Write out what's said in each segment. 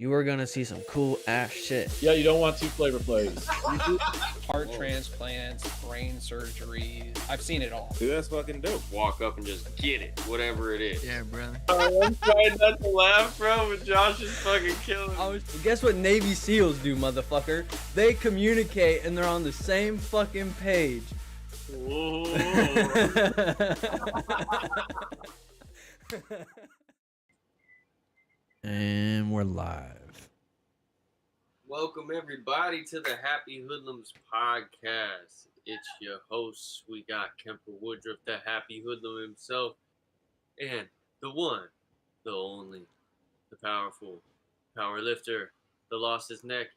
you are gonna see some cool ass shit. Yeah, you don't want two flavor plays. Heart transplants, brain surgeries. I've seen it all. Dude, that's fucking dope. Walk up and just get it, whatever it is. Yeah, brother. I'm trying not to laugh, bro, but Josh is fucking killing me. Guess what Navy SEALs do, motherfucker? They communicate and they're on the same fucking page. Whoa. And we're live. Welcome everybody to the Happy Hoodlums podcast. It's your hosts. We got Kemper Woodruff, the Happy Hoodlum himself, and the one, the only, the powerful power lifter that lost his neck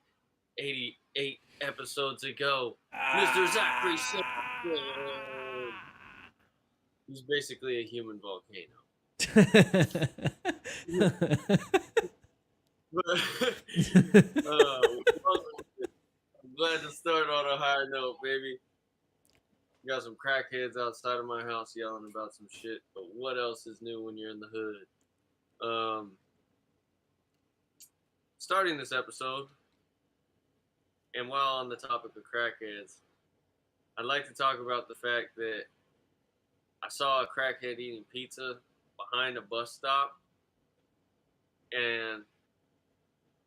88 episodes ago, Mr. Zachary Simpson. He's basically a human volcano. I'm glad to start on a high note, baby. Got some crackheads outside of my house yelling about some shit, but what else is new when you're in the hood? Starting this episode, and while on the topic of crackheads, I'd like to talk about the fact that I saw a crackhead eating pizza behind a bus stop, and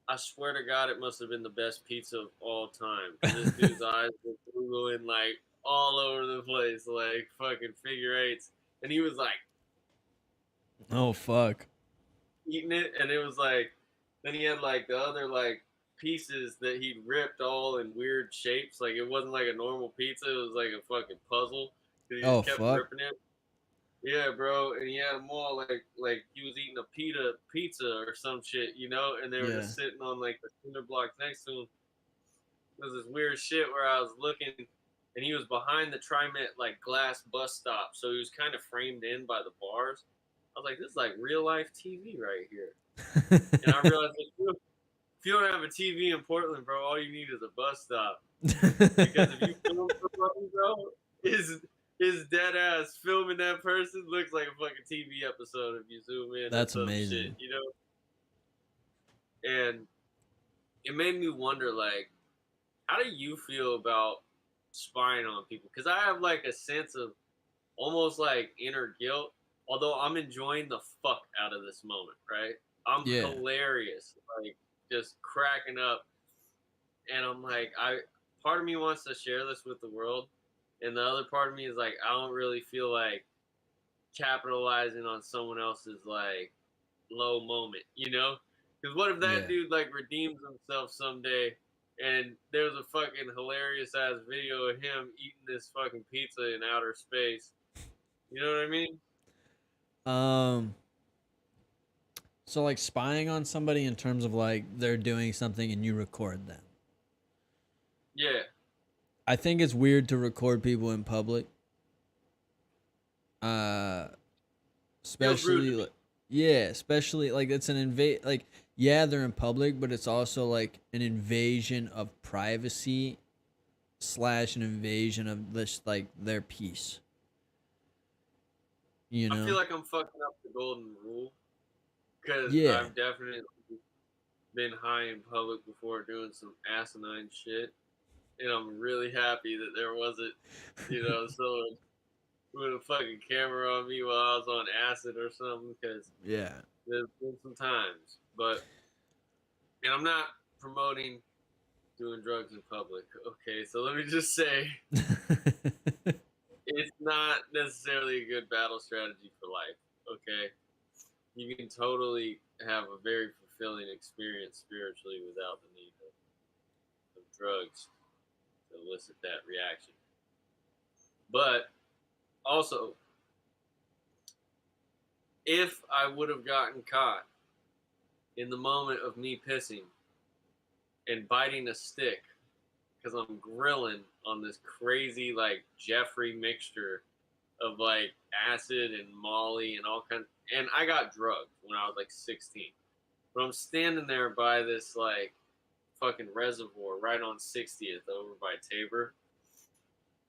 I swear to God, it must have been the best pizza of all time. This dude's eyes were googling like all over the place, like fucking figure eights, and he was like, Oh fuck. eating it, and it was like, then he had like the other like pieces that he'd ripped all in weird shapes. Like it wasn't like a normal pizza; it was like a fucking puzzle. He just kept ripping it. Yeah, bro, and he had them all like he was eating a pizza or some shit, you know, and they were just sitting on like the cinder blocks next to him. It was this weird shit where I was looking, and he was behind the TriMet like glass bus stop, so he was kind of framed in by the bars. I was like, this is like real life TV right here. And I realized if you don't have a TV in Portland, bro, all you need is a bus stop. Because if you film somebody, bro, his dead ass filming that person looks like a fucking TV episode if you zoom in. That's amazing. Shit, you know? And it made me wonder, like, how do you feel about spying on people? Because I have, like, a sense of almost, like, inner guilt, although I'm enjoying the fuck out of this moment, right? I'm hilarious, like, just cracking up. And I'm like, part of me wants to share this with the world. And the other part of me is like, I don't really feel like capitalizing on someone else's like low moment, you know? Because what if that dude like redeems himself someday and there's a fucking hilarious ass video of him eating this fucking pizza in outer space? You know what I mean? So like spying on somebody in terms of like they're doing something and you record them. Yeah. I think it's weird to record people in public. Especially like it's an like they're in public, but it's also like an invasion of privacy / an invasion of this like their peace. You know? I feel like I'm fucking up the golden rule because I've definitely been high in public before doing some asinine shit. And I'm really happy that there wasn't, you know, someone with a fucking camera on me while I was on acid or something, because there's been some times. But, and I'm not promoting doing drugs in public, okay? So let me just say, it's not necessarily a good battle strategy for life, okay? You can totally have a very fulfilling experience spiritually without the need of drugs to elicit that reaction. But also, if I would have gotten caught in the moment of me pissing and biting a stick because I'm grilling on this crazy like Jeffrey mixture of like acid and Molly and all kinds, and I got drugged when I was like 16. But I'm standing there by this like fucking reservoir right on 60th over by Tabor,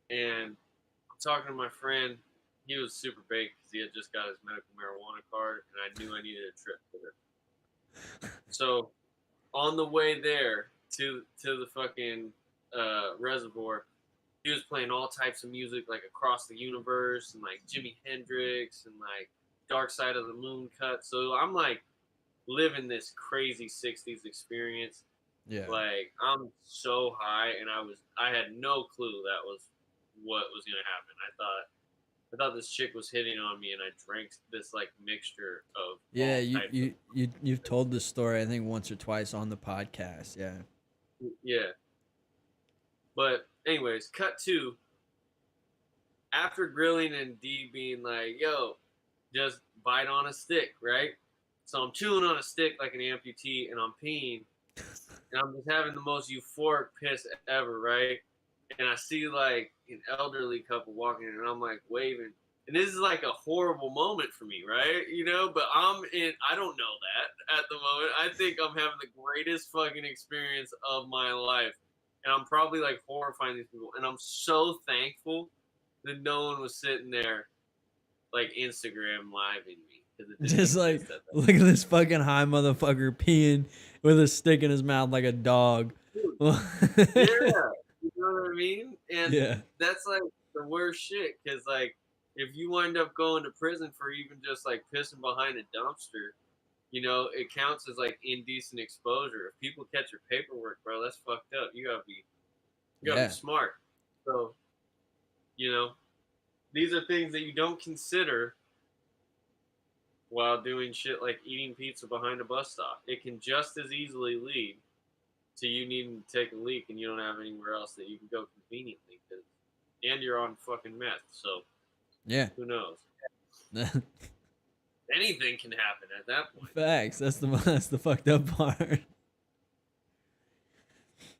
and I'm talking to my friend. He was super baked because he had just got his medical marijuana card, and I knew I needed a trip with her. So on the way there to the fucking reservoir, he was playing all types of music like Across the Universe and like Jimi Hendrix and like Dark Side of the Moon cut. So I'm like living this crazy 60s experience. Yeah. Like I'm so high, and I had no clue that was what was gonna happen. I thought this chick was hitting on me, and I drank this like mixture of Yeah, all you types you you've told this story I think once or twice on the podcast. Yeah. yeah. But anyways, cut to after grilling and D being like, "Yo, just bite on a stick," right? So I'm chewing on a stick like an amputee, and I'm peeing, and I'm just having the most euphoric piss ever, right? And I see like an elderly couple walking in, and I'm like waving. And this is like a horrible moment for me, right? You know, but I don't know that at the moment. I think I'm having the greatest fucking experience of my life. And I'm probably like horrifying these people. And I'm so thankful that no one was sitting there like Instagram living me. Just like, look at this fucking high motherfucker peeing with a stick in his mouth like a dog. Yeah, you know what I mean? And Yeah. that's like the worst shit, because like if you wind up going to prison for even just like pissing behind a dumpster, you know, it counts as like indecent exposure. If people catch your paperwork, bro, that's fucked up. You gotta be smart. So, you know, these are things that you don't consider while doing shit like eating pizza behind a bus stop. It can just as easily lead to you needing to take a leak, and you don't have anywhere else that you can go conveniently, and you're on fucking meth. So yeah, who knows? Anything can happen at that point. Facts. That's the fucked up part.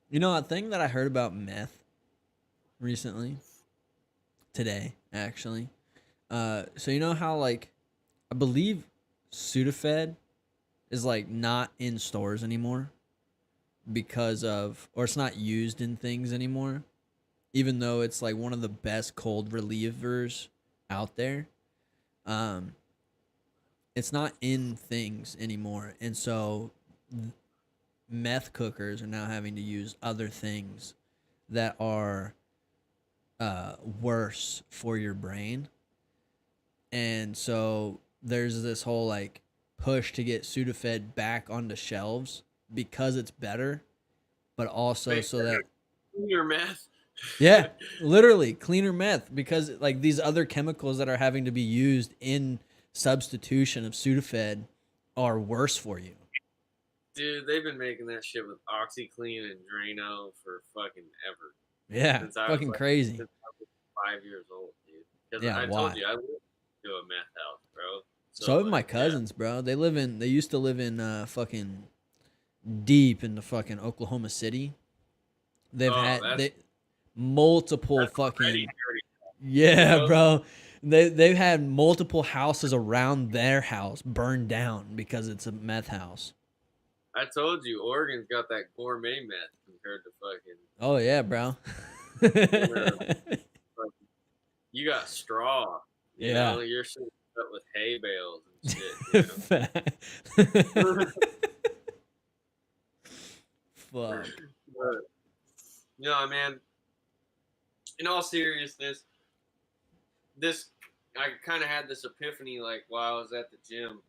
You know, a thing that I heard about meth recently, today actually. So you know how like I believe Sudafed is like not in stores anymore because of, or it's not used in things anymore, even though it's like one of the best cold relievers out there. It's not in things anymore, and so meth cookers are now having to use other things that are worse for your brain. And so there's this whole like push to get Sudafed back onto shelves because it's better, but also so that your meth. Yeah, literally cleaner meth, because like these other chemicals that are having to be used in substitution of Sudafed are worse for you. Dude, they've been making that shit with OxyClean and Drano for fucking ever. Yeah, fucking crazy. Since I was 5 years old, dude. Because Yeah, I told you, I lived to a meth house, bro. So have my cousins, bro. They used to live in fucking deep into fucking Oklahoma City. They've had multiple fucking yeah, bro. They've had multiple houses around their house burned down because it's a meth house. I told you, Oregon's got that gourmet meth compared to fucking. Oh yeah, bro. You got straw. You know, you're sitting up with hay bales and shit. You know? Fuck. But, you know, man. In all seriousness, I kind of had this epiphany like while I was at the gym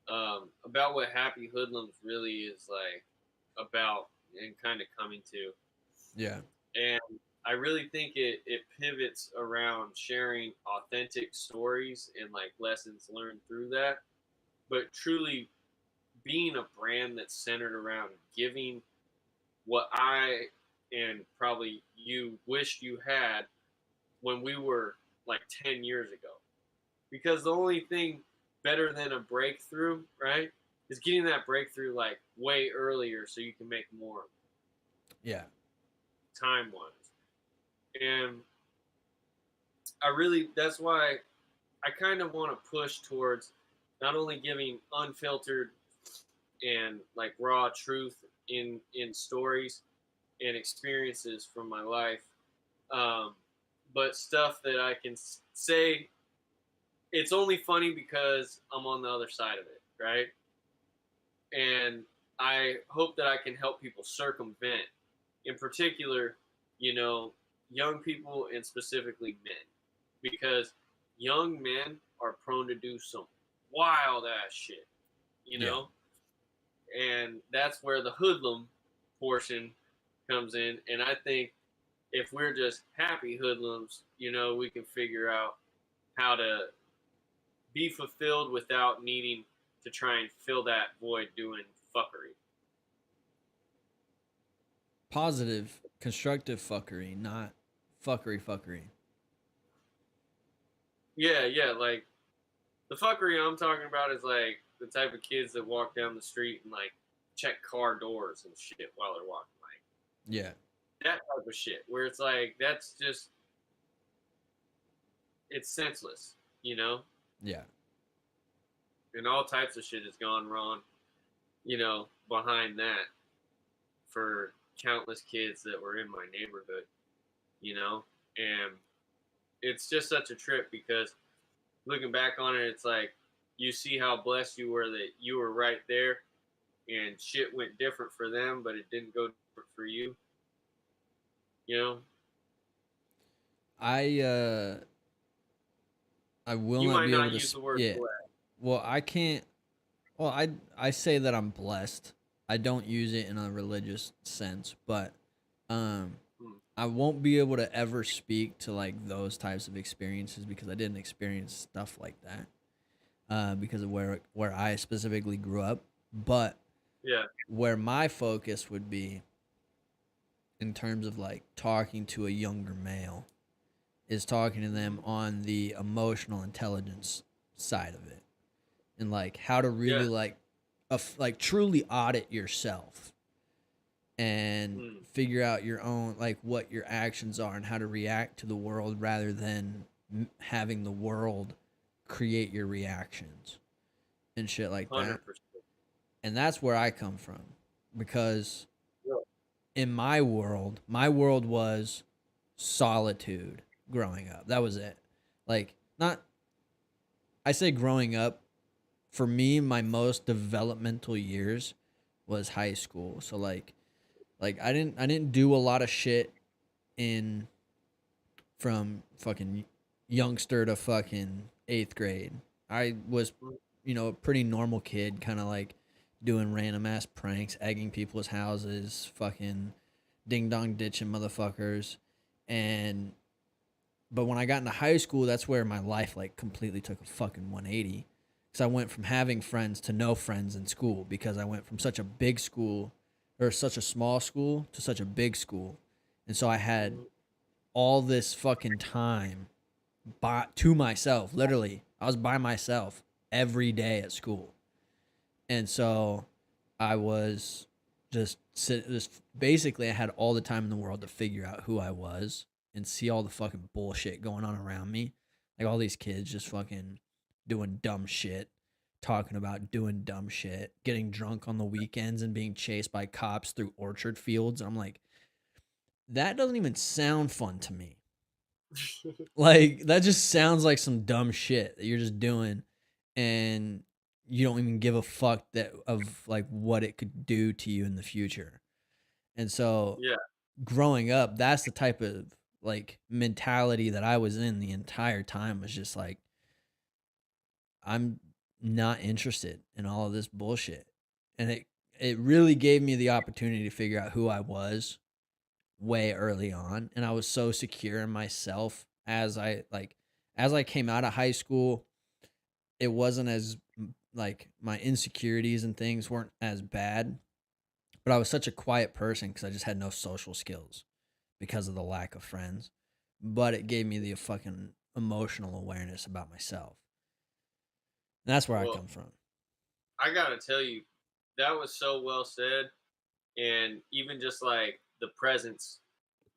about what Happy Hoodlums really is like about and kind of coming to. Yeah. And I really think it pivots around sharing authentic stories and like lessons learned through that, but truly being a brand that's centered around giving what I and probably you wished you had when we were like 10 years ago. Because the only thing better than a breakthrough, right, is getting that breakthrough like way earlier so you can make more. Yeah. Time-wise. And that's why I kind of want to push towards not only giving unfiltered and like raw truth in stories and experiences from my life, but stuff that I can say it's only funny because I'm on the other side of it, right? And I hope that I can help people circumvent, in particular, young people and specifically men, because young men are prone to do some wild ass shit, you Yeah. know, and that's where the hoodlum portion comes in. And I think if we're just happy hoodlums, we can figure out how to be fulfilled without needing to try and fill that void doing fuckery. Positive, constructive fuckery, not fuckery. Yeah, like the fuckery I'm talking about is like the type of kids that walk down the street and like check car doors and shit while they're walking, like Yeah. that type of shit. Where it's like that's just it's senseless, Yeah. and all types of shit has gone wrong, behind that for countless kids that were in my neighborhood, and it's just such a trip because looking back on it, it's like you see how blessed you were that you were right there and shit went different for them, but it didn't go different for you. You know, I I will you not might be able not to use the word yeah. blessed. Well, I can't well I say that I'm blessed. I don't use it in a religious sense, but um Hmm. I won't be able to ever speak to like those types of experiences because I didn't experience stuff like that. Because of where I specifically grew up, but Yeah, where my focus would be in terms of like talking to a younger male is talking to them on the emotional intelligence side of it and like how to yeah. really like truly audit yourself and Hmm. figure out your own like what your actions are and how to react to the world rather than having the world create your reactions and shit like that. 100%. And that's where I come from because Yeah. in my world was solitude growing up. That was it. Like not I say growing up for me my most developmental years was high school. So like I didn't do a lot of shit in from fucking youngster to fucking 8th grade. I was Hmm. a pretty normal kid, kind of like doing random ass pranks, egging people's houses, fucking ding dong ditching motherfuckers. And but when I got into high school, that's where my life like completely took a fucking 180. Because I went from having friends to no friends in school because I went from such a big school or such a small school to such a big school. And so I had all this fucking time to myself. Literally, I was by myself every day at school, and so I was just basically I had all the time in the world to figure out who I was and see all the fucking bullshit going on around me, like all these kids just fucking doing dumb shit, talking about doing dumb shit, getting drunk on the weekends and being chased by cops through orchard fields. And I'm like, that doesn't even sound fun to me. Like that just sounds like some dumb shit that you're just doing and you don't even give a fuck that of like what it could do to you in the future. And so Yeah, growing up, that's the type of like mentality that I was in the entire time was just like I'm not interested in all of this bullshit. And it really gave me the opportunity to figure out who I was way early on, and I was so secure in myself as I came out of high school. It wasn't as like my insecurities and things weren't as bad, but I was such a quiet person because I just had no social skills because of the lack of friends. But it gave me the fucking emotional awareness about myself. And that's where I well, come from. I gotta tell you, that was so well said, and even just like the presence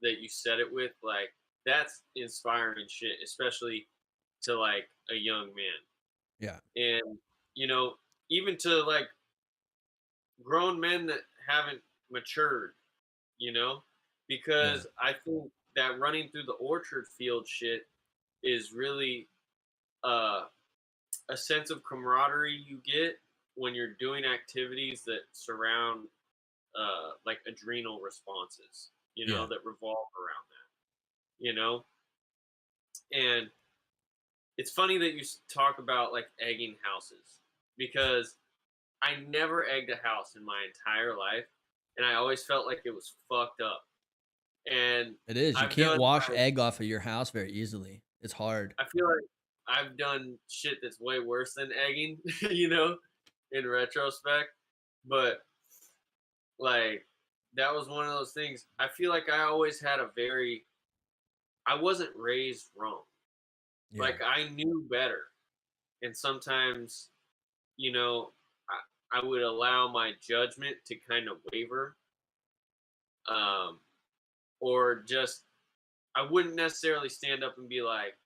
that you said it with, like that's inspiring shit, especially to like a young man, Yeah. and you know, even to like grown men that haven't matured, you know, Yeah. because I think that running through the orchard field shit is really uh, a sense of camaraderie you get, when you're doing activities that surround like adrenal responses, Yeah. that revolve around that, and it's funny that you talk about like egging houses because I never egged a house in my entire life, and I always felt like it was fucked up. And It is. You I've can't done wash like, egg off of your house very easily. It's hard. I feel like I've done shit that's way worse than egging, in retrospect. But like that was one of those things. I feel like I always had I wasn't raised wrong. Yeah. Like I knew better. And sometimes, you know, I would allow my judgment to kind of waver. Um, or just I wouldn't necessarily stand up and be like,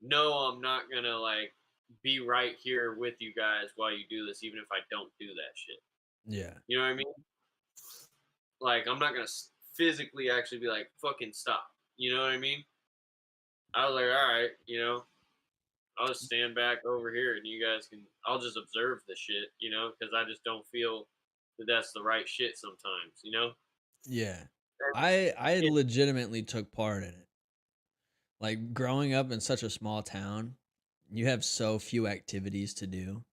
no, I'm not gonna like be right here with you guys while you do this, even if I don't do that shit. Yeah. You know what I mean? Like, I'm not gonna physically actually be like, fucking stop. You know what I mean? I was like, all right, I'll just stand back over here and you guys I'll just observe the shit, because I just don't feel that that's the right shit sometimes. Yeah. And I it, legitimately took part in it. Like growing up in such a small town, you have so few activities to do.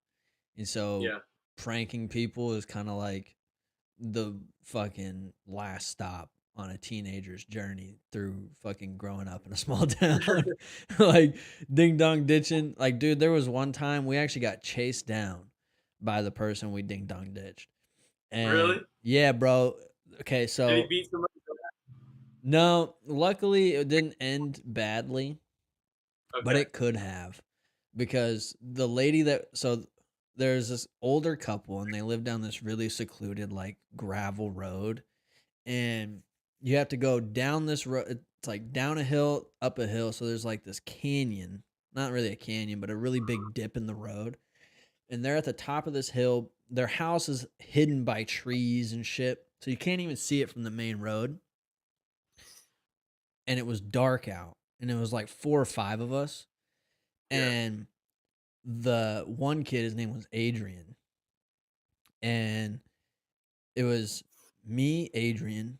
And so yeah. pranking people is kind of like the fucking last stop on a teenager's journey through fucking growing up in a small town. Like ding dong ditching. Like, dude, there was one time we actually got chased down by the person we ding dong ditched. Really? And yeah, bro. Okay, Did he so beat somebody? no, luckily it didn't end badly, but Okay. it could have because the lady there's this older couple and they live down this really secluded like gravel road, and you have to go down this road. It's like down a hill, up a hill, so there's like this canyon, not really a canyon, but a really big dip in the road. And they're at the top of this hill. Their house is hidden by trees and shit, so you can't even see it from the main road. And it was dark out, and it was like 4 or 5 of us. Yeah. And the one kid, his name was Adrian, and it was me, Adrian,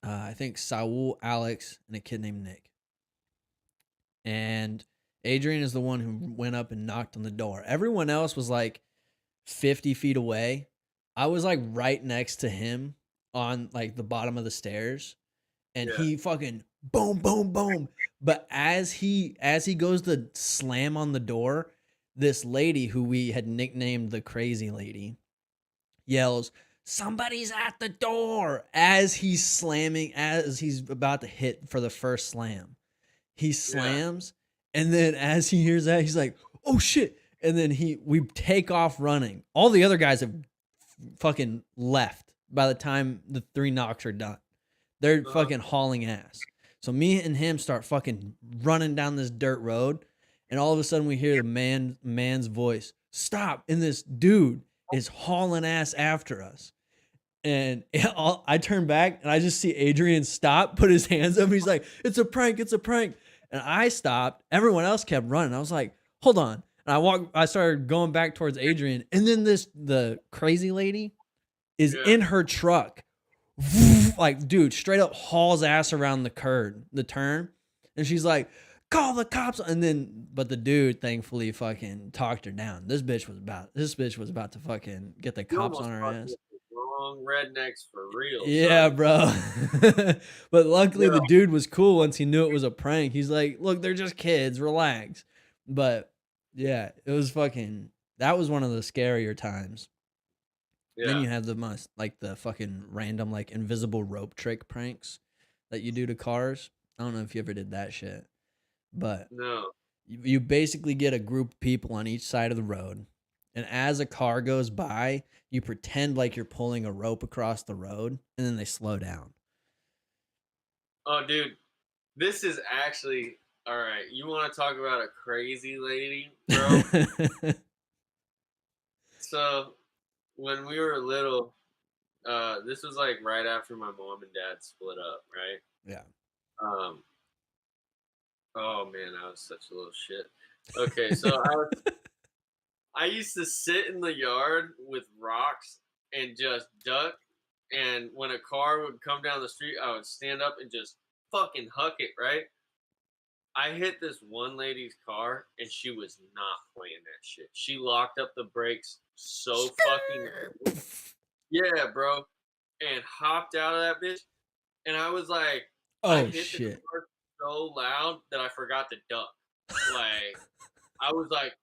I think Saul, Alex, and a kid named Nick. And Adrian is the one who went up and knocked on the door. Everyone else was like 50 feet away. I was like right next to him on like the bottom of the stairs, and Yeah. he fucking boom, boom, boom. But as he goes to slam on the door, this lady who we had nicknamed the crazy lady yells, "Somebody's at the door!" As he's about to hit for the first slam. He slams, and then as he hears that, he's like, "Oh shit!" And then we take off running. All the other guys have fucking left by the time the 3 knocks are done. They're fucking hauling ass. So me and him start fucking running down this dirt road, and all of a sudden we hear the man's voice, "Stop!" And this dude is hauling ass after us. And I turn back and I just see Adrian stop, put his hands up. He's like, "It's a prank, it's a prank." And I stopped. Everyone else kept running. I was like, "Hold on." And I started going back towards Adrian. And then the crazy lady is in her truck. Like, dude, straight up hauls ass around the turn. And she's like, "Call the cops." But the dude thankfully fucking talked her down. This bitch was about to fucking get the cops on her ass. Wrong rednecks for real. Yeah, son. bro. But luckily the dude was cool once he knew it was a prank. He's like, "Look, they're just kids, relax." But yeah, it was that was one of the scarier times. Then you have the fucking random like invisible rope trick pranks that you do to cars. I don't know if you ever did that shit. But No. you basically get a group of people on each side of the road, and as a car goes by, you pretend like you're pulling a rope across the road, and then they slow down. Oh, dude, this is actually all right. You want to talk about a crazy lady, bro? So when we were little, this was like right after my mom and dad split up, right? Yeah. Oh man, I was such a little shit. Okay, so I used to sit in the yard with rocks and just duck. And when a car would come down the street, I would stand up and just fucking huck it, right? I hit this one lady's car and she was not playing that shit. She locked up the brakes so fucking yeah, bro, and hopped out of that bitch. And I was like, I Oh hit the shit. car so loud that I forgot to duck. Like, I was like,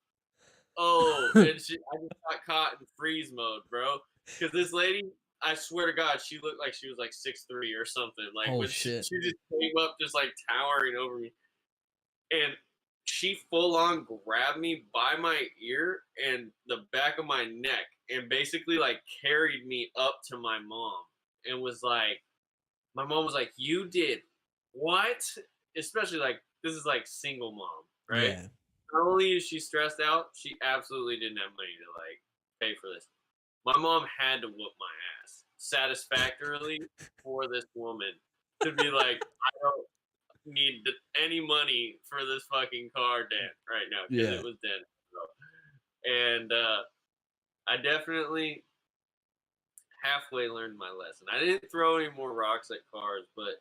oh, and I just got caught in freeze mode, bro. Because this lady, I swear to God, she looked like she was like 6'3" or something. Like Oh when shit. she just came up, just like towering over me, and she full on grabbed me by my ear and the back of my neck, and basically like carried me up to my mom, and was like, my mom was like, "You did what?" Especially like this is like single mom, right? Yeah. Not only is she stressed out, she absolutely didn't have money to like pay for this. My mom had to whoop my ass satisfactorily for this woman to be like, I don't need any money for this fucking car dead right now because Yeah. it was dead. And I definitely halfway learned my lesson. I didn't throw any more rocks at cars, but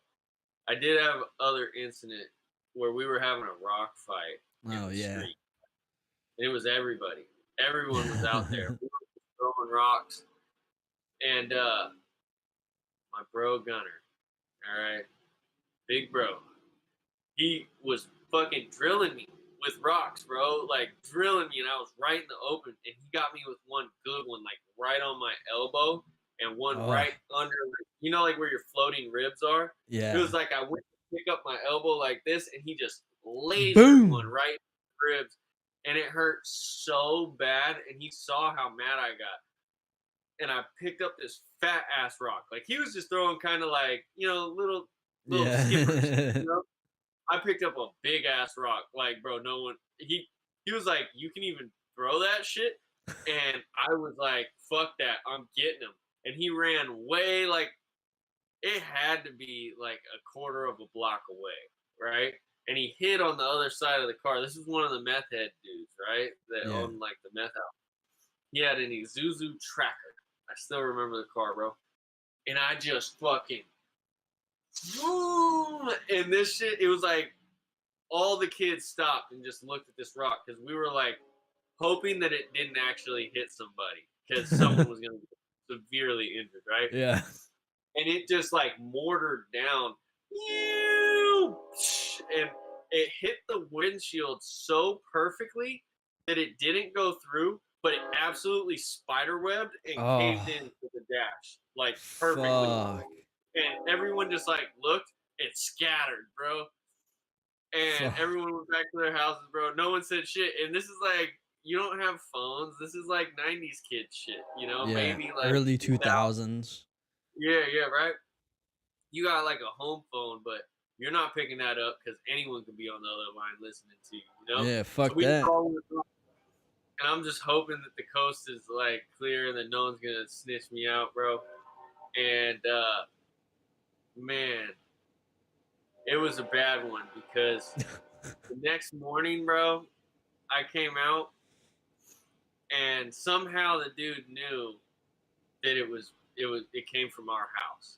I did have other incident where we were having a rock fight in Oh the yeah. street. And it was everybody. Everyone was out there. We were throwing rocks. And my bro Gunner, all right, big bro, he was fucking drilling me with rocks, bro. Like drilling me, and I was right in the open. And he got me with one good one, like right on my elbow, and one Oh. right under, you know, like where your floating ribs are. Yeah. It was like I went to pick up my elbow like this, and he just lasered Boom. one right in the ribs, and it hurt so bad. And he saw how mad I got, and I picked up this fat ass rock. Like he was just throwing kind of like, you know, little Yeah. skippers. You know? I picked up a big ass rock. Like, bro, no one he was like, you can even throw that shit? And I was like, fuck that, I'm getting him. And he ran way, like, it had to be like a quarter of a block away, right? And he hid on the other side of the car. This is one of the meth head dudes, right? That Yeah. owned like the meth house. He had an Isuzu Tracker. I still remember the car, bro. And I just fucking boom, and this shit, it was like all the kids stopped and just looked at this rock because we were like hoping that it didn't actually hit somebody because someone was going to get severely injured, right? Yeah. And it just like mortared down, and it hit the windshield so perfectly that it didn't go through, but it absolutely spiderwebbed and caved into the dash like perfectly. Fuck. And everyone just like looked and scattered, bro. And Fuck. everyone went back to their houses, bro. No one said shit. And this is like, you don't have phones. This is like 90s kid shit, you know? Yeah. Maybe like Early 2000s. Yeah, right? You got like a home phone, but you're not picking that up because anyone could be on the other line listening to you, you know? Yeah, fuck so we that. And I'm just hoping that the coast is like clear and that no one's gonna snitch me out, bro. And man, it was a bad one because the next morning, bro, I came out and somehow the dude knew that it came from our house.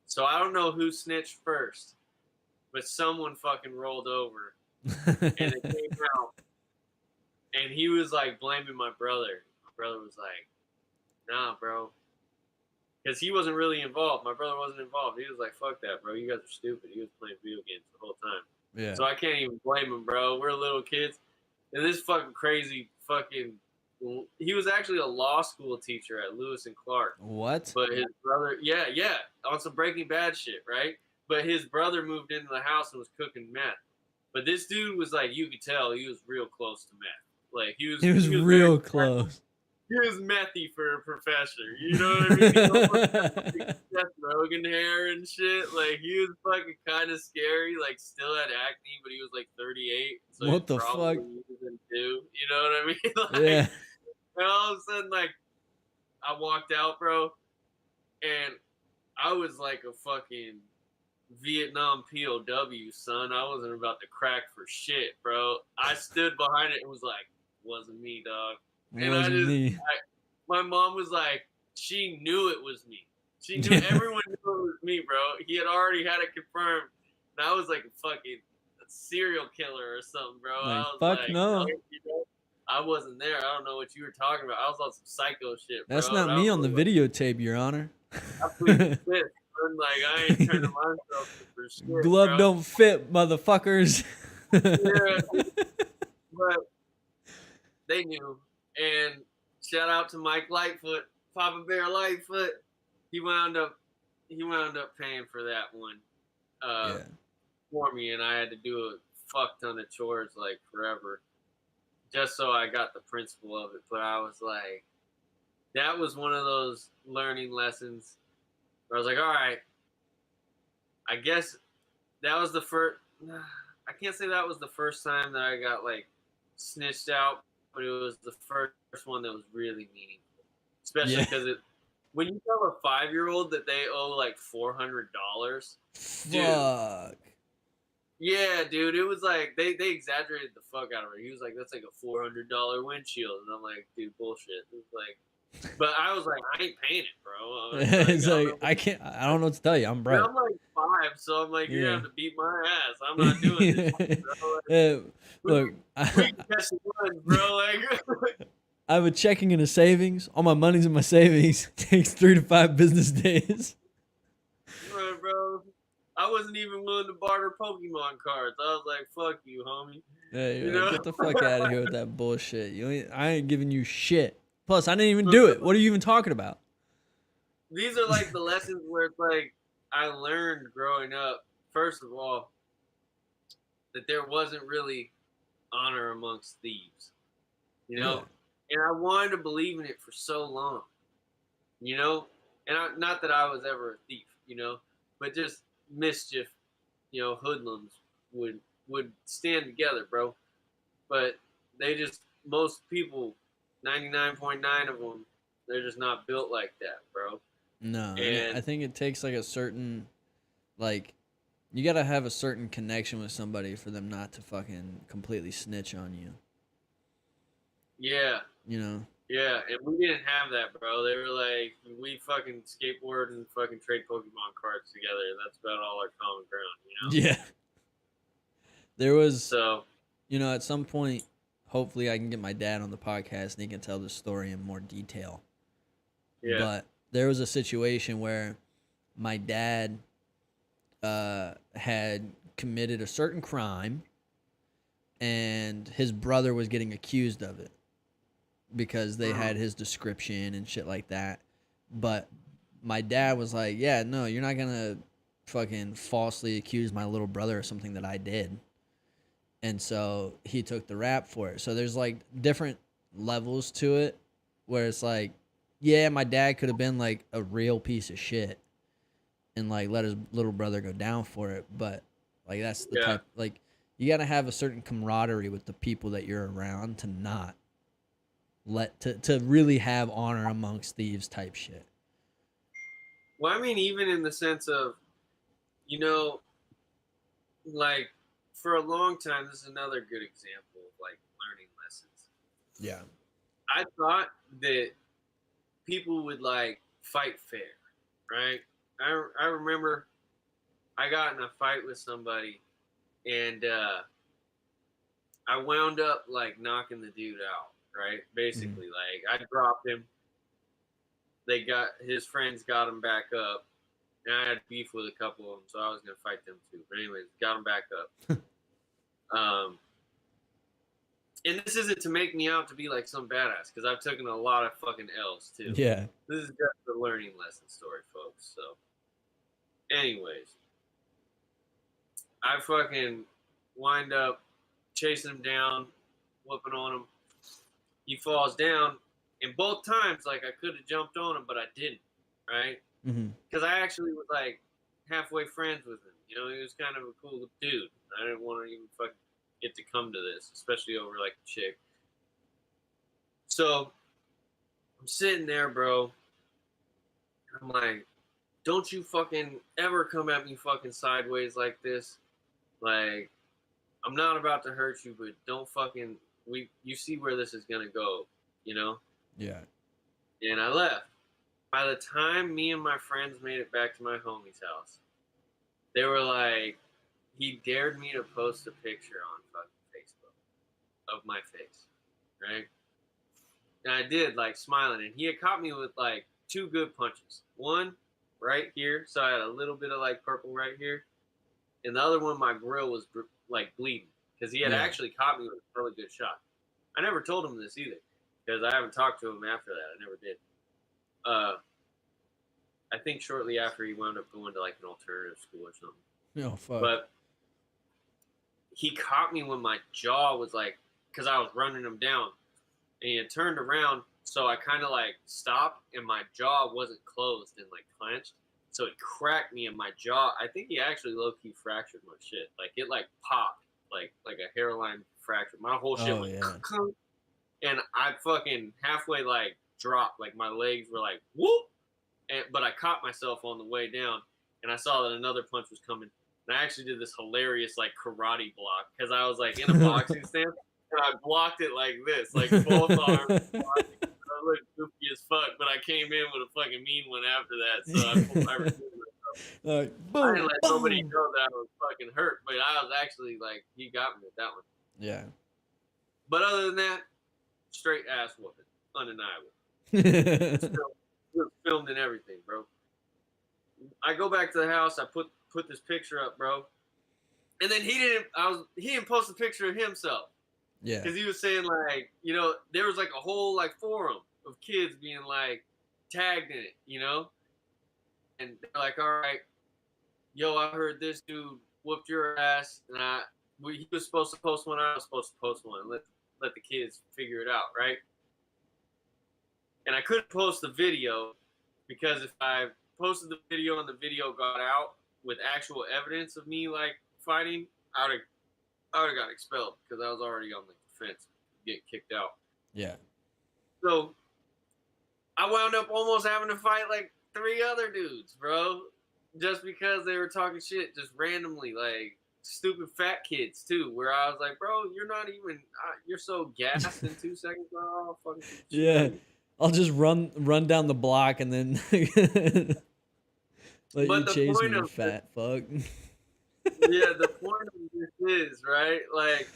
So I don't know who snitched first, but someone fucking rolled over and it came out, and he was like blaming my brother. My brother was like, "Nah, bro," because he wasn't really involved. My brother wasn't involved. He was like, "Fuck that, bro. You guys are stupid." He was playing video games the whole time. Yeah. So I can't even blame him, bro. We're little kids, and this fucking crazy fucking. He was actually a law school teacher at Lewis and Clark. What? But his brother, yeah, on some Breaking Bad shit, right? But his brother moved into the house and was cooking meth. But this dude was like, you could tell he was real close to meth. Like he was real close. He was methy for a professor. You know what I mean? He almost had like Seth Rogen hair and shit. Like he was fucking kind of scary. Like still had acne, but he was like 38. So What the probably fuck? using too. You know what I mean? Like, Yeah. And all of a sudden, like I walked out, bro, and I was like a fucking Vietnam POW, son. I wasn't about to crack for shit, bro. I stood behind it and was like, wasn't me, dog. It wasn't me. My mom was like, she knew it was me. She knew everyone knew it was me, bro. He had already had it confirmed. And I was like a fucking serial killer or something, bro. Like, I was fuck like, no. I wasn't there. I don't know what you were talking about. I was on some psycho shit, bro. That's not me on the videotape, Your Honor. I plead the fifth. I'm like, I ain't turning myself in for shit, Glove bro. don't fit, motherfuckers. Yeah, but they knew. And shout out to Mike Lightfoot, Papa Bear Lightfoot. He wound up paying for that one for me, and I had to do a fuck ton of chores like forever, just so I got the principle of it. But I was like, that was one of those learning lessons where I was like, all right, I guess that was the first. I can't say that was the first time that I got like snitched out, but it was the first one that was really meaningful, especially because when you tell a 5-year-old that they owe like $400, fuck. Yeah, dude, it was like they exaggerated the fuck out of it. He was like, "That's like a $400 windshield," and I'm like, "Dude, bullshit." It was like, but I was like, "I ain't paying it, bro." It's like I don't know what to tell you. I'm broke. I'm like 5, so I'm like, you're gonna have to beat my ass. I'm not doing this, bro. Like, look, we can catch the ones, bro. Like, I have a checking and a savings. All my money's in my savings. It takes 3 to 5 business days. Bro, I wasn't even willing to barter Pokemon cards. I was like, "Fuck you, homie." Hey, get the fuck out of here with that bullshit. I ain't giving you shit. Plus, I didn't even do it. What are you even talking about? These are like the lessons where it's like I learned growing up. First of all, that there wasn't really honor amongst thieves, you know. And I wanted to believe in it for so long, you know. And not that I was ever a thief, you know, but just mischief, you know, hoodlums would stand together, bro. But most people, 99.9 of them, they're just not built like that, bro. No, and I think it takes like a certain, like, you gotta have a certain connection with somebody for them not to fucking completely snitch on you. Yeah. You know? Yeah, and we didn't have that, bro. They were like, we fucking skateboard and fucking trade Pokemon cards together. That's about all our common ground, you know? Yeah. There was, so, you know, at some point, hopefully I can get my dad on the podcast and he can tell the story in more detail. Yeah. But there was a situation where my dad had committed a certain crime and his brother was getting accused of it because they had his description and shit like that. But my dad was like, yeah, no, you're not going to fucking falsely accuse my little brother of something that I did. And so he took the rap for it. So there's like different levels to it where it's like, yeah, my dad could have been like a real piece of shit and like let his little brother go down for it. But like that's the type, like you got to have a certain camaraderie with the people that you're around to not to really have honor amongst thieves type shit. Well, I mean, even in the sense of, you know, like for a long time, this is another good example of like learning lessons. Yeah. I thought that people would like fight fair, right? I remember I got in a fight with somebody and I wound up like knocking the dude out, right? Basically, like I dropped him. His friends got him back up. And I had beef with a couple of them, so I was going to fight them too. But anyways, got them back up. And this isn't to make me out to be like some badass, because I've taken a lot of fucking L's too. Yeah. This is just a learning lesson story, folks. So, anyways, I fucking wind up chasing him down, whooping on him. He falls down, and both times, like, I could have jumped on him, but I didn't, right? Because I actually was, like, halfway friends with him. You know, he was kind of a cool dude. I didn't want to even fucking get to come to this, especially over, like, a chick. So, I'm sitting there, bro. I'm like, don't you fucking ever come at me fucking sideways like this. Like, I'm not about to hurt you, but don't fucking... You see where this is going to go. you know? Yeah. And I left. By the time me and my friends made it back to my homie's house, they were like, he dared me to post a picture on fucking Facebook of my face, right? And I did, like, smiling. And he had caught me with, like, 2 good punches. One right here, so I had a little bit of, like, purple right here. And the other one, my grill was, like, bleeding. Because he had actually caught me with a really good shot. I never told him this either. Because I haven't talked to him after that. I never did. I think shortly after he wound up going to, like, an alternative school or something. Oh, fuck. But he caught me when my jaw was, like, because I was running him down. And he had turned around, so I kind of, like, stopped, and my jaw wasn't closed and, like, clenched. So it cracked me in my jaw. I think he actually low-key fractured my shit. Like, it, like, popped, like a hairline fracture. My whole shit went, and I fucking halfway, like, dropped. Like, my legs were like, whoop! But I caught myself on the way down, and I saw that another punch was coming. And I actually did this hilarious, like, karate block, because I was, like, in a boxing stance. And I blocked it like this, like both arms. I looked goofy as fuck, but I came in with a fucking mean one after that. So I redeemed myself. I didn't let nobody know that I was fucking hurt, but I was actually like, he got me with that one. Yeah. But other than that, straight ass whooping, undeniable. It was filmed and everything, bro. I go back to the house. I put this picture up, bro, and then he didn't post a picture of himself. Yeah. Because he was saying, like, you know, there was, like, a whole, like, forum of kids being, like, tagged in it, you know? And they're like, all right, yo, I heard this dude whooped your ass. And he was supposed to post one. I was supposed to post one. Let the kids figure it out, right? And I couldn't post the video because if I posted the video and the video got out with actual evidence of me, like, fighting, I would have got expelled because I was already on the fence, getting kicked out. Yeah. So I wound up almost having to fight like 3 other dudes, bro, just because they were talking shit just randomly, like stupid fat kids too. Where I was like, bro, you're not even, you're so gassed in 2 seconds, bro. I'll fucking yeah. I'll just run down the block and then let you chase me, you fat fuck. Yeah, the point of this is, right, like,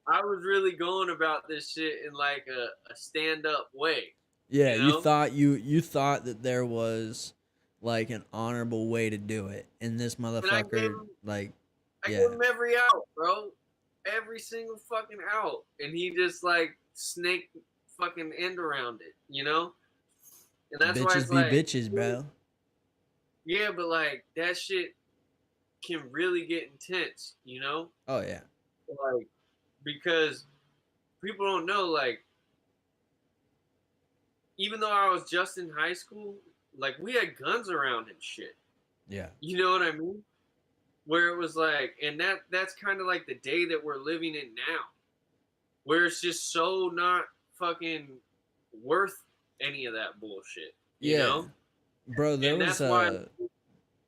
I was really going about this shit in, like, a stand-up way. Yeah, you know? you thought that there was, like, an honorable way to do it, and this motherfucker, I gave him every out, bro. Every single fucking out. And he just, like, snake fucking end around it, you know? And that's why it's like, bitches, bro. Yeah, but, like, that shit can really get intense, you know? Oh yeah. Like, because people don't know, like, even though I was just in high school, like, we had guns around and shit. Yeah. You know what I mean? Where it was like, and that's kind of like the day that we're living in now, where it's just so not fucking worth any of that bullshit. You know? Bro, there was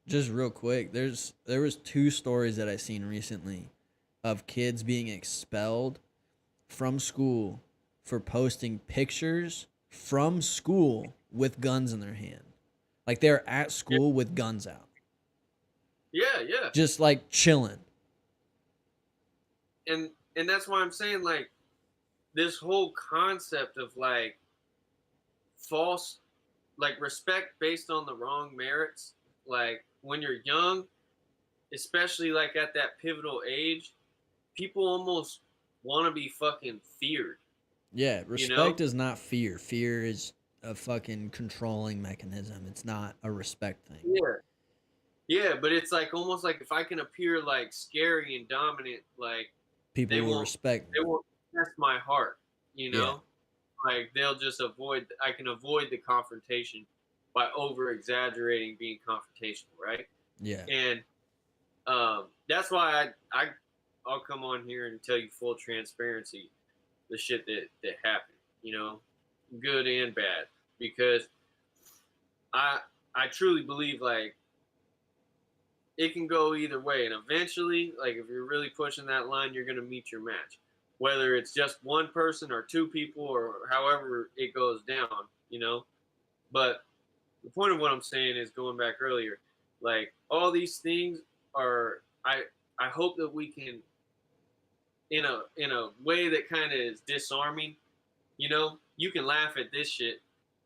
just real quick, there was 2 stories that I seen recently of kids being expelled from school for posting pictures from school with guns in their hand. Like they're at school with guns out. Yeah, yeah. Just like chilling. And that's why I'm saying, like, this whole concept of like false, like, respect based on the wrong merits, like when you're young, especially like at that pivotal age, people almost want to be fucking feared. Yeah, respect is not fear. Fear is a fucking controlling mechanism. It's not a respect thing. Yeah. Yeah, but it's like almost like if I can appear like scary and dominant, like people will respect me. They won't test my heart, you know? Yeah. Like they'll just I can avoid the confrontation by over exaggerating being confrontational, right? Yeah. And that's why I'll come on here and tell you full transparency the shit that happened, you know, good and bad, because I truly believe like it can go either way, and eventually, like if you're really pushing that line, you're gonna meet your match. whether it's just one person or two people or however it goes down, But the point of what I'm saying is going back earlier, like all these things are I hope that we can in a way that kind of is disarming, you can laugh at this shit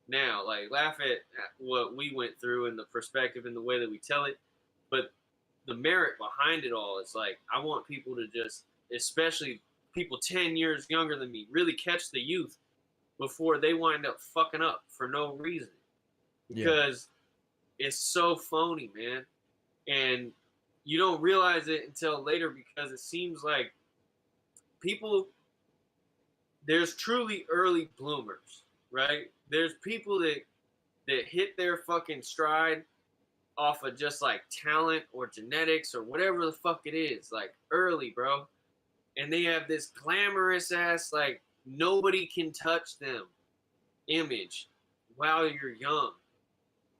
now, like laugh at what we went through and the perspective and the way that we tell it, but the merit behind it all is like I want people to just, especially people 10 years younger than me, really catch the youth before they wind up fucking up for no reason, because it's so phony, man. And you don't realize it until later, because it seems like people, there's truly early bloomers, right? There's people that hit their fucking stride off of just like talent or genetics or whatever the fuck it is, like early, bro. And they have this glamorous ass, like nobody can touch them image while you're young.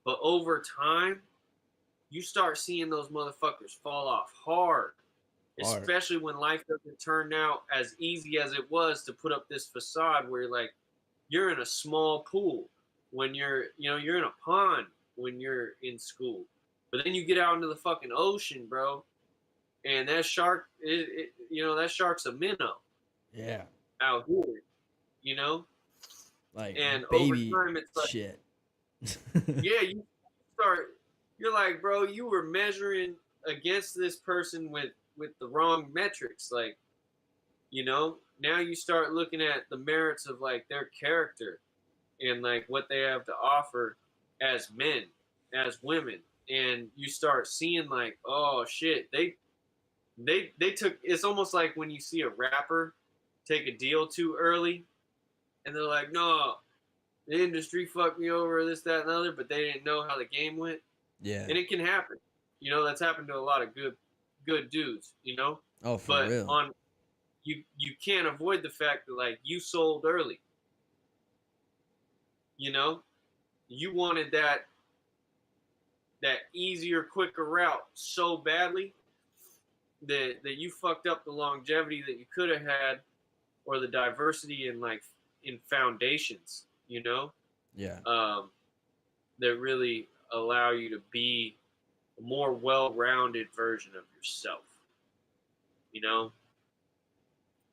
But over time, you start seeing those motherfuckers fall off hard. Especially when life doesn't turn out as easy as it was to put up this facade where you're in a small pool when you're in a pond when you're in school. But then you get out into the fucking ocean, bro, and that shark, that shark's a minnow. Yeah. Out here. Like, and baby over time, it's like, shit. yeah, you're like, bro, you were measuring against this person with the wrong metrics. Like, now you start looking at the merits of like their character and like what they have to offer as men, as women. And you start seeing like, oh shit, they took, it's almost like when you see a rapper take a deal too early and they're like, no, the industry fucked me over, this, that, and the other, but they didn't know how the game went. Yeah. And it can happen. That's happened to a lot of good dudes, Oh, for but real. You can't avoid the fact that like you sold early. You wanted that easier, quicker route so badly that you fucked up the longevity that you could have had, or the diversity in foundations, Yeah. that really allow you to be a more well-rounded version of yourself,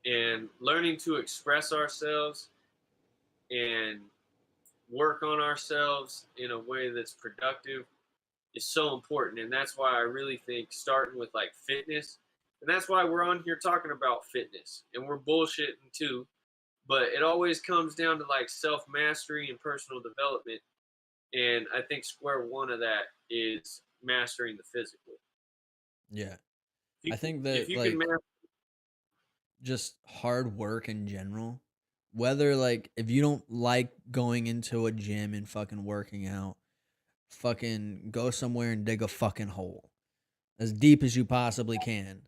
and learning to express ourselves and work on ourselves in a way that's productive is so important. And that's why I really think starting with like fitness, and that's why we're on here talking about fitness, and we're bullshitting too, but it always comes down to like self-mastery and personal development. And I think square one of that is mastering the physical. Yeah. I think that if you like can master, just hard work in general, whether like if you don't like going into a gym and fucking working out, fucking go somewhere and dig a fucking hole as deep as you possibly can,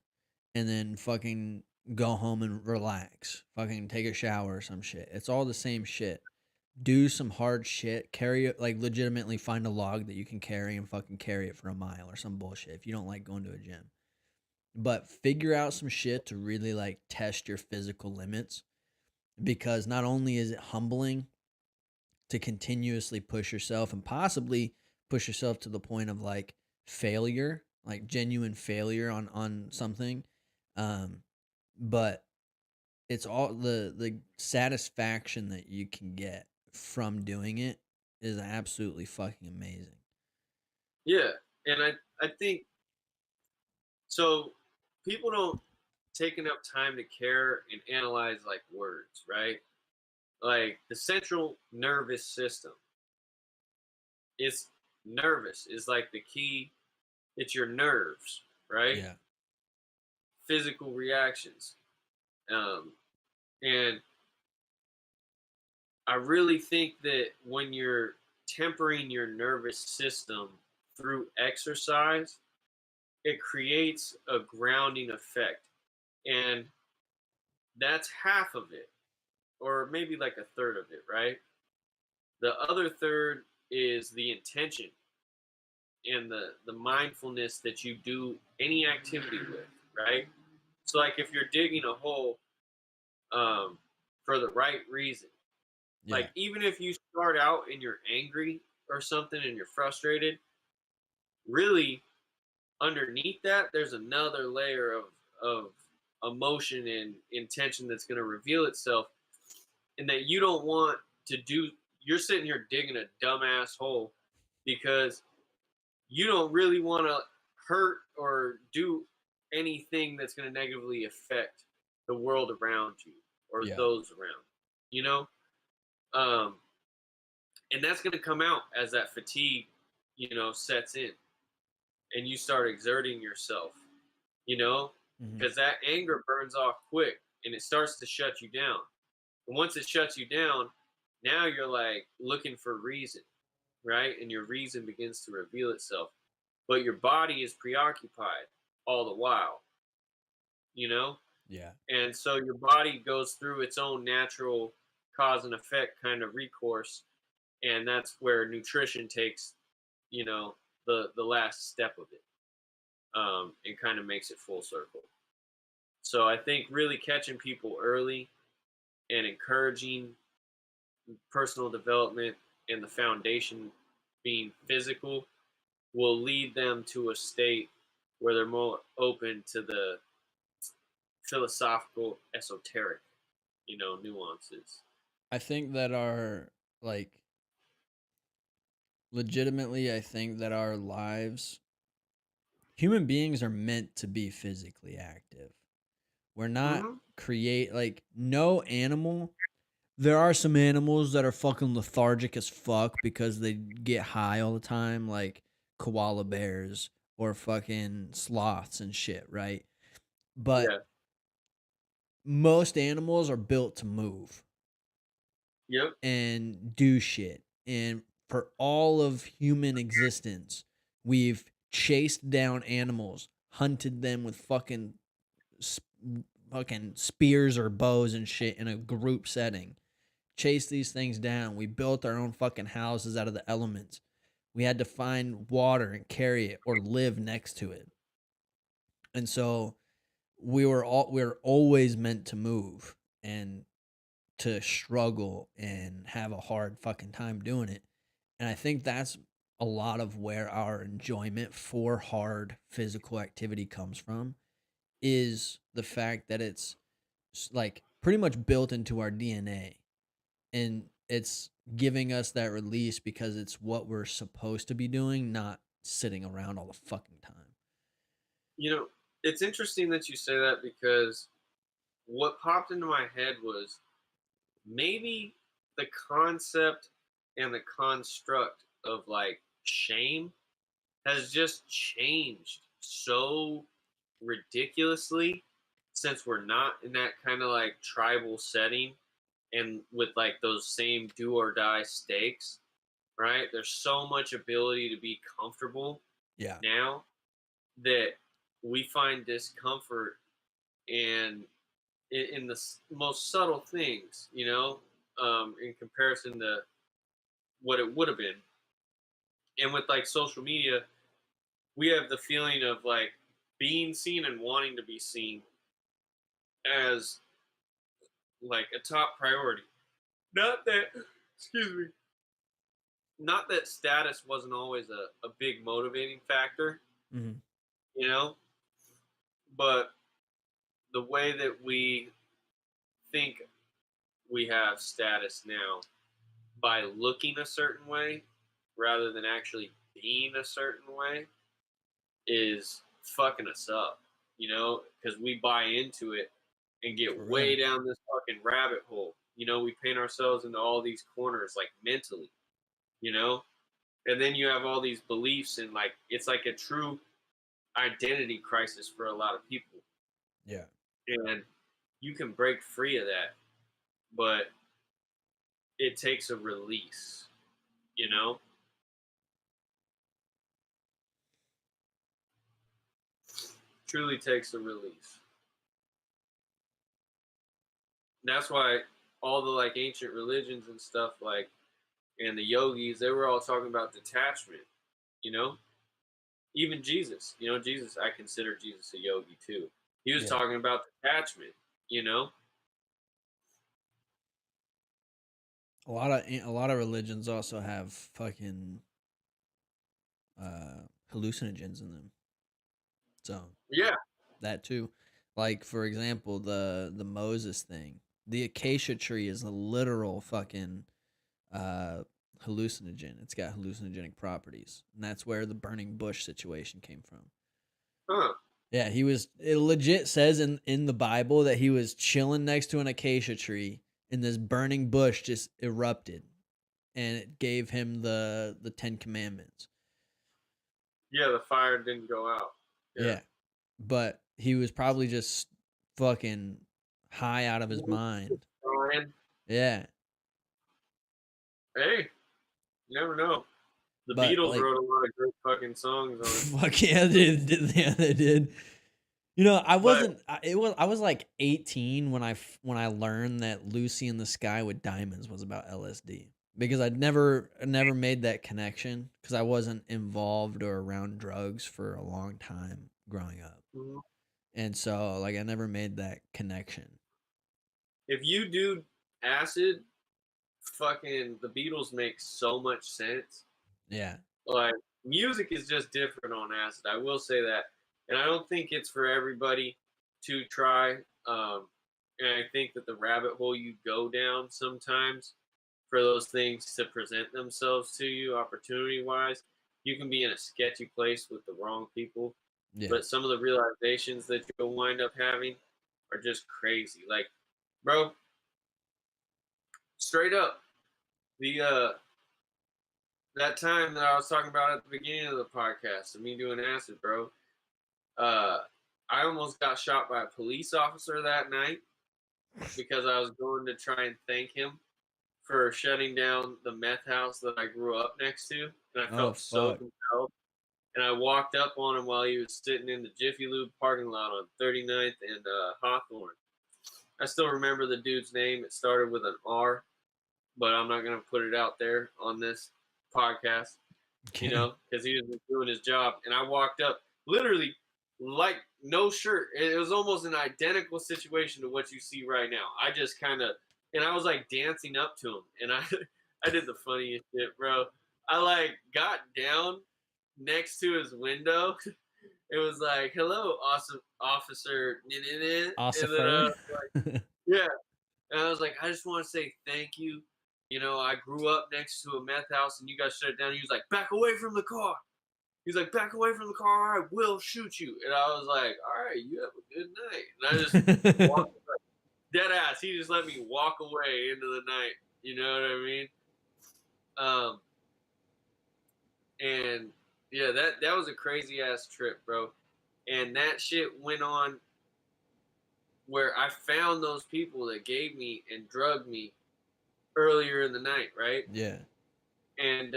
and then fucking go home and relax, fucking take a shower or some shit. It's all the same shit. Do some hard shit, carry it, like legitimately find a log that you can carry and fucking carry it for a mile or some bullshit if you don't like going to a gym. But figure out some shit to really like test your physical limits, because not only is it humbling to continuously push yourself and possibly push yourself to the point of like failure, like genuine failure on something, but it's all the satisfaction that you can get from doing it is absolutely fucking amazing. yeah. And I think so. People don't take enough time to care and analyze like words, right? Like the central nervous system is nervous, is like the key. It's your nerves, right? Yeah. Physical reactions. And I really think that when you're tempering your nervous system through exercise, it creates a grounding effect. And that's half of it, or maybe like a third of it, right? The other third is the intention and the mindfulness that you do any activity with, right? So like if you're digging a hole, for the right reason. Yeah. Like, even if you start out and you're angry or something and you're frustrated, really underneath that, there's another layer of emotion and intention that's going to reveal itself, and that you don't want to do. You're sitting here digging a dumbass hole because you don't really want to hurt or do anything that's going to negatively affect the world around you or Yeah. those around, you know? Um, and that's going to come out as that fatigue, sets in and you start exerting yourself, you know, Mhm. because that anger burns off quick and it starts to shut you down. And once it shuts you down, now you're like looking for reason, right? And your reason begins to reveal itself. But your body is preoccupied all the while, you know? Yeah. And so your body goes through its own natural cause and effect kind of recourse. And that's where nutrition takes, the last step of it, and kind of makes it full circle. So I think really catching people early and encouraging personal development and the foundation being physical will lead them to a state where they're more open to the philosophical, esoteric, nuances. I think that our like legitimately I think that our lives human beings are meant to be physically active. We're not Mm-hmm. create like no animal. There are some animals that are fucking lethargic as fuck because they get high all the time, like koala bears or fucking sloths and shit, right? But Yeah. most animals are built to move Yep. and do shit. And for all of human existence, we've chased down animals, hunted them with fucking spears or bows and shit in a group setting. Chase these things down. We built our own fucking houses out of the elements. We had to find water and carry it or live next to it. And so we were always meant to move and to struggle and have a hard fucking time doing it. And I think that's a lot of where our enjoyment for hard physical activity comes from is the fact that it's like pretty much built into our DNA and it's giving us that release because it's what we're supposed to be doing, not sitting around all the fucking time. It's interesting that you say that because what popped into my head was maybe the concept and the construct of like shame has just changed so ridiculously since we're not in that kind of like tribal setting and with like those same do or die stakes, right? There's so much ability to be comfortable Yeah. now that we find discomfort in the most subtle things, in comparison to what it would have been. And with like social media, we have the feeling of like being seen and wanting to be seen as like a top priority. Not that, excuse me, not that status wasn't always a big motivating factor, Mm-hmm. you know, but the way that we think we have status now by looking a certain way rather than actually being a certain way is fucking us up, because we buy into it and get For real. way down this fucking rabbit hole. We paint ourselves into all these corners, like mentally, you know, and then you have all these beliefs and like it's like a true identity crisis for a lot of people, Yeah. and you can break free of that, but it takes a release, you know. Truly takes a release. That's why all the like ancient religions and stuff like and the yogis, they were all talking about detachment, you know? Even Jesus, Jesus, I consider Jesus a yogi too. He was Yeah. talking about detachment, you know? A lot of religions also have fucking hallucinogens in them. So Yeah. that too. Like for example, the Moses thing. The acacia tree is a literal fucking uh hallucinogen. It's got hallucinogenic properties. And that's where the burning bush situation came from. Huh. Yeah, it legit says in the Bible that he was chilling next to an acacia tree and this burning bush just erupted and it gave him the 10 commandments. Yeah, the fire didn't go out. Yeah. But he was probably just fucking high out of his mind. Brian, Yeah. hey, you never know. The But Beatles like wrote a lot of great fucking songs on it. fuck yeah, yeah, they did. You know, I But wasn't. I was like 18 when I learned that "Lucy in the Sky with Diamonds" was about LSD because I never made that connection because I wasn't involved or around drugs for a long time growing up, mhm, and so like I never made that connection. if you do acid, fucking the Beatles make so much sense. Yeah, Like music is just different on acid. I will say that, and I don't think it's for everybody to try. And I think that the rabbit hole you go down sometimes for those things to present themselves to you, opportunity wise, you can be in a sketchy place with the wrong people. yeah, But some of the realizations that you'll wind up having are just crazy. Like, bro, straight up, the that time that I was talking about at the beginning of the podcast of me doing acid, bro. Uh, I almost got shot by a police officer that night because I was going to try and thank him for shutting down the meth house that I grew up next to, and I oh felt so fuck, compelled. And I walked up on him while he was sitting in the Jiffy Lube parking lot on 39th and Hawthorne. I still remember the dude's name. It started with an R, but I'm not going to put it out there on this podcast, okay, because he was doing his job. And I walked up literally like no shirt. It was almost an identical situation to what you see right now. I just kind of, and I was like dancing up to him. And I did the funniest shit, bro. I like got down next to his window. It was like, hello, awesome officer. And then Ossifer. yeah. And I was like, I just want to say thank you. I grew up next to a meth house and you guys shut it down. He was like, back away from the car. He's like, back away from the car, or I will shoot you. And I was like, all right, you have a good night. And I just walked away. Dead ass. He just let me walk away into the night. You know what I mean? And yeah, that was a crazy ass trip, bro. And that shit went on where I found those people that gave me and drugged me earlier in the night, right? Yeah, And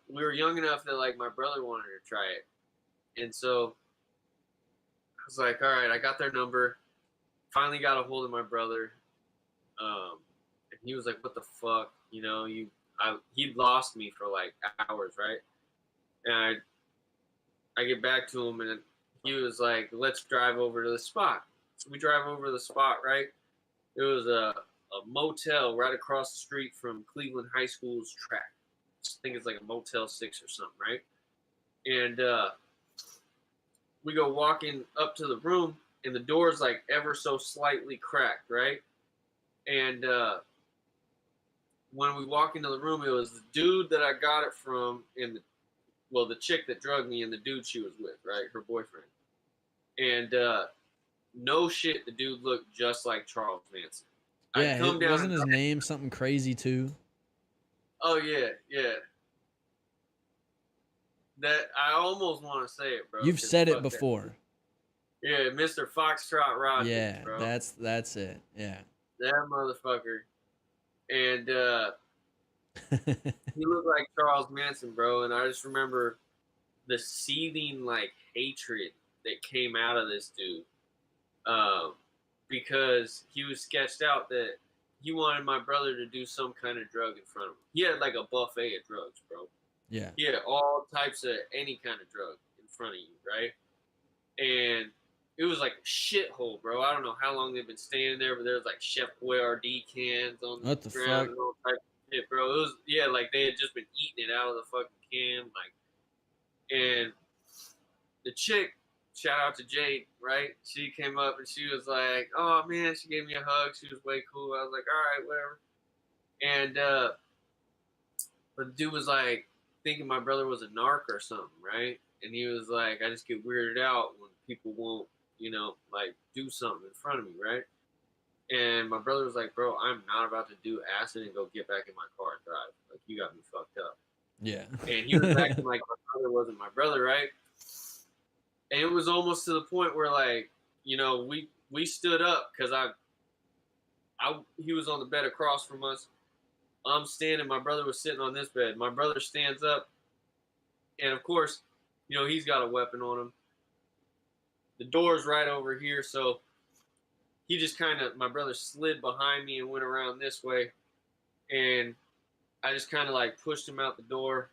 we were young enough that like my brother wanted to try it, and so I was like, all right, I got their number. Finally got a hold of my brother, and he was like, what the fuck, he'd lost me for like hours, right? And I get back to him, and he was like, let's drive over to the spot. So we drive over to the spot, right? It was a motel right across the street from Cleveland High School's track. I think it's like a Motel 6 or something, right? And we go walking up to the room, and the door's like ever so slightly cracked, right? And when we walk into the room, it was the dude that I got it from, and the chick that drugged me, and the dude she was with, right? Her boyfriend. And no shit, the dude looked just like Charles Manson. I'd yeah. come It down wasn't his name something crazy too. Oh yeah, yeah. That I almost want to say it, bro. You've 'cause said it fuck that. before. Yeah, Mr. Foxtrot Rogers, Yeah, bro. that's it. Yeah. That motherfucker. And he looked like Charles Manson, bro. And I just remember the seething like hatred that came out of this dude, because he was sketched out that he wanted my brother to do some kind of drug in front of him. He had like a buffet of drugs, bro. Yeah. He had all types of any kind of drug in front of you, right? And it was like a shithole, bro. I don't know how long they've been standing there, but there was like Chef Boyardee cans on What the the ground fuck? and all types of shit, bro. It was like they had just been eating it out of the fucking can, like. And the chick, shout out to Jade, right? She came up and she was like, "Oh man," she gave me a hug. She was way cool. I was like, "All right, whatever." And but the dude was like thinking my brother was a narc or something, right? And he was like, "I just get weirded out when people won't, like do something in front of me, right?" And my brother was like, "Bro, I'm not about to do acid and go get back in my car and drive. Like, you got me fucked up." Yeah. And he was acting like my brother wasn't my brother, right? And it was almost to the point where, like, we stood up because he was on the bed across from us. I'm standing. My brother was sitting on this bed. My brother stands up, and of course, he's got a weapon on him. The door's right over here, so he just my brother slid behind me and went around this way, and I just kind of like pushed him out the door,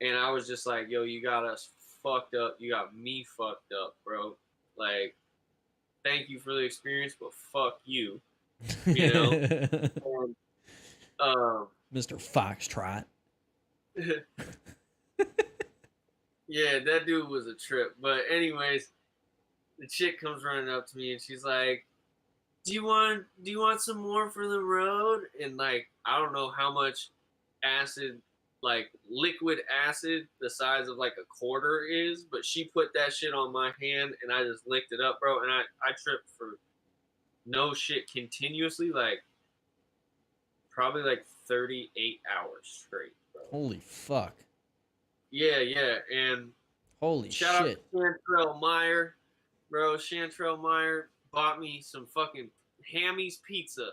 and I was just like, "Yo, you got us fucked up. You got me fucked up, bro. Like, thank you for the experience, but fuck you." And, Mr. Foxtrot. yeah, that dude was a trip. But anyways, the chick comes running up to me and she's like, do you want some more for the road? And like, I don't know how much acid, like liquid acid the size of like a quarter is, but she put that shit on my hand and I just licked it up, bro. And I tripped for no shit continuously, like probably like 38 hours straight, bro. Holy fuck. Yeah. And holy shout shit. out to Chantrell Meyer, bro. Chantrell Meyer bought me some fucking Hammy's pizza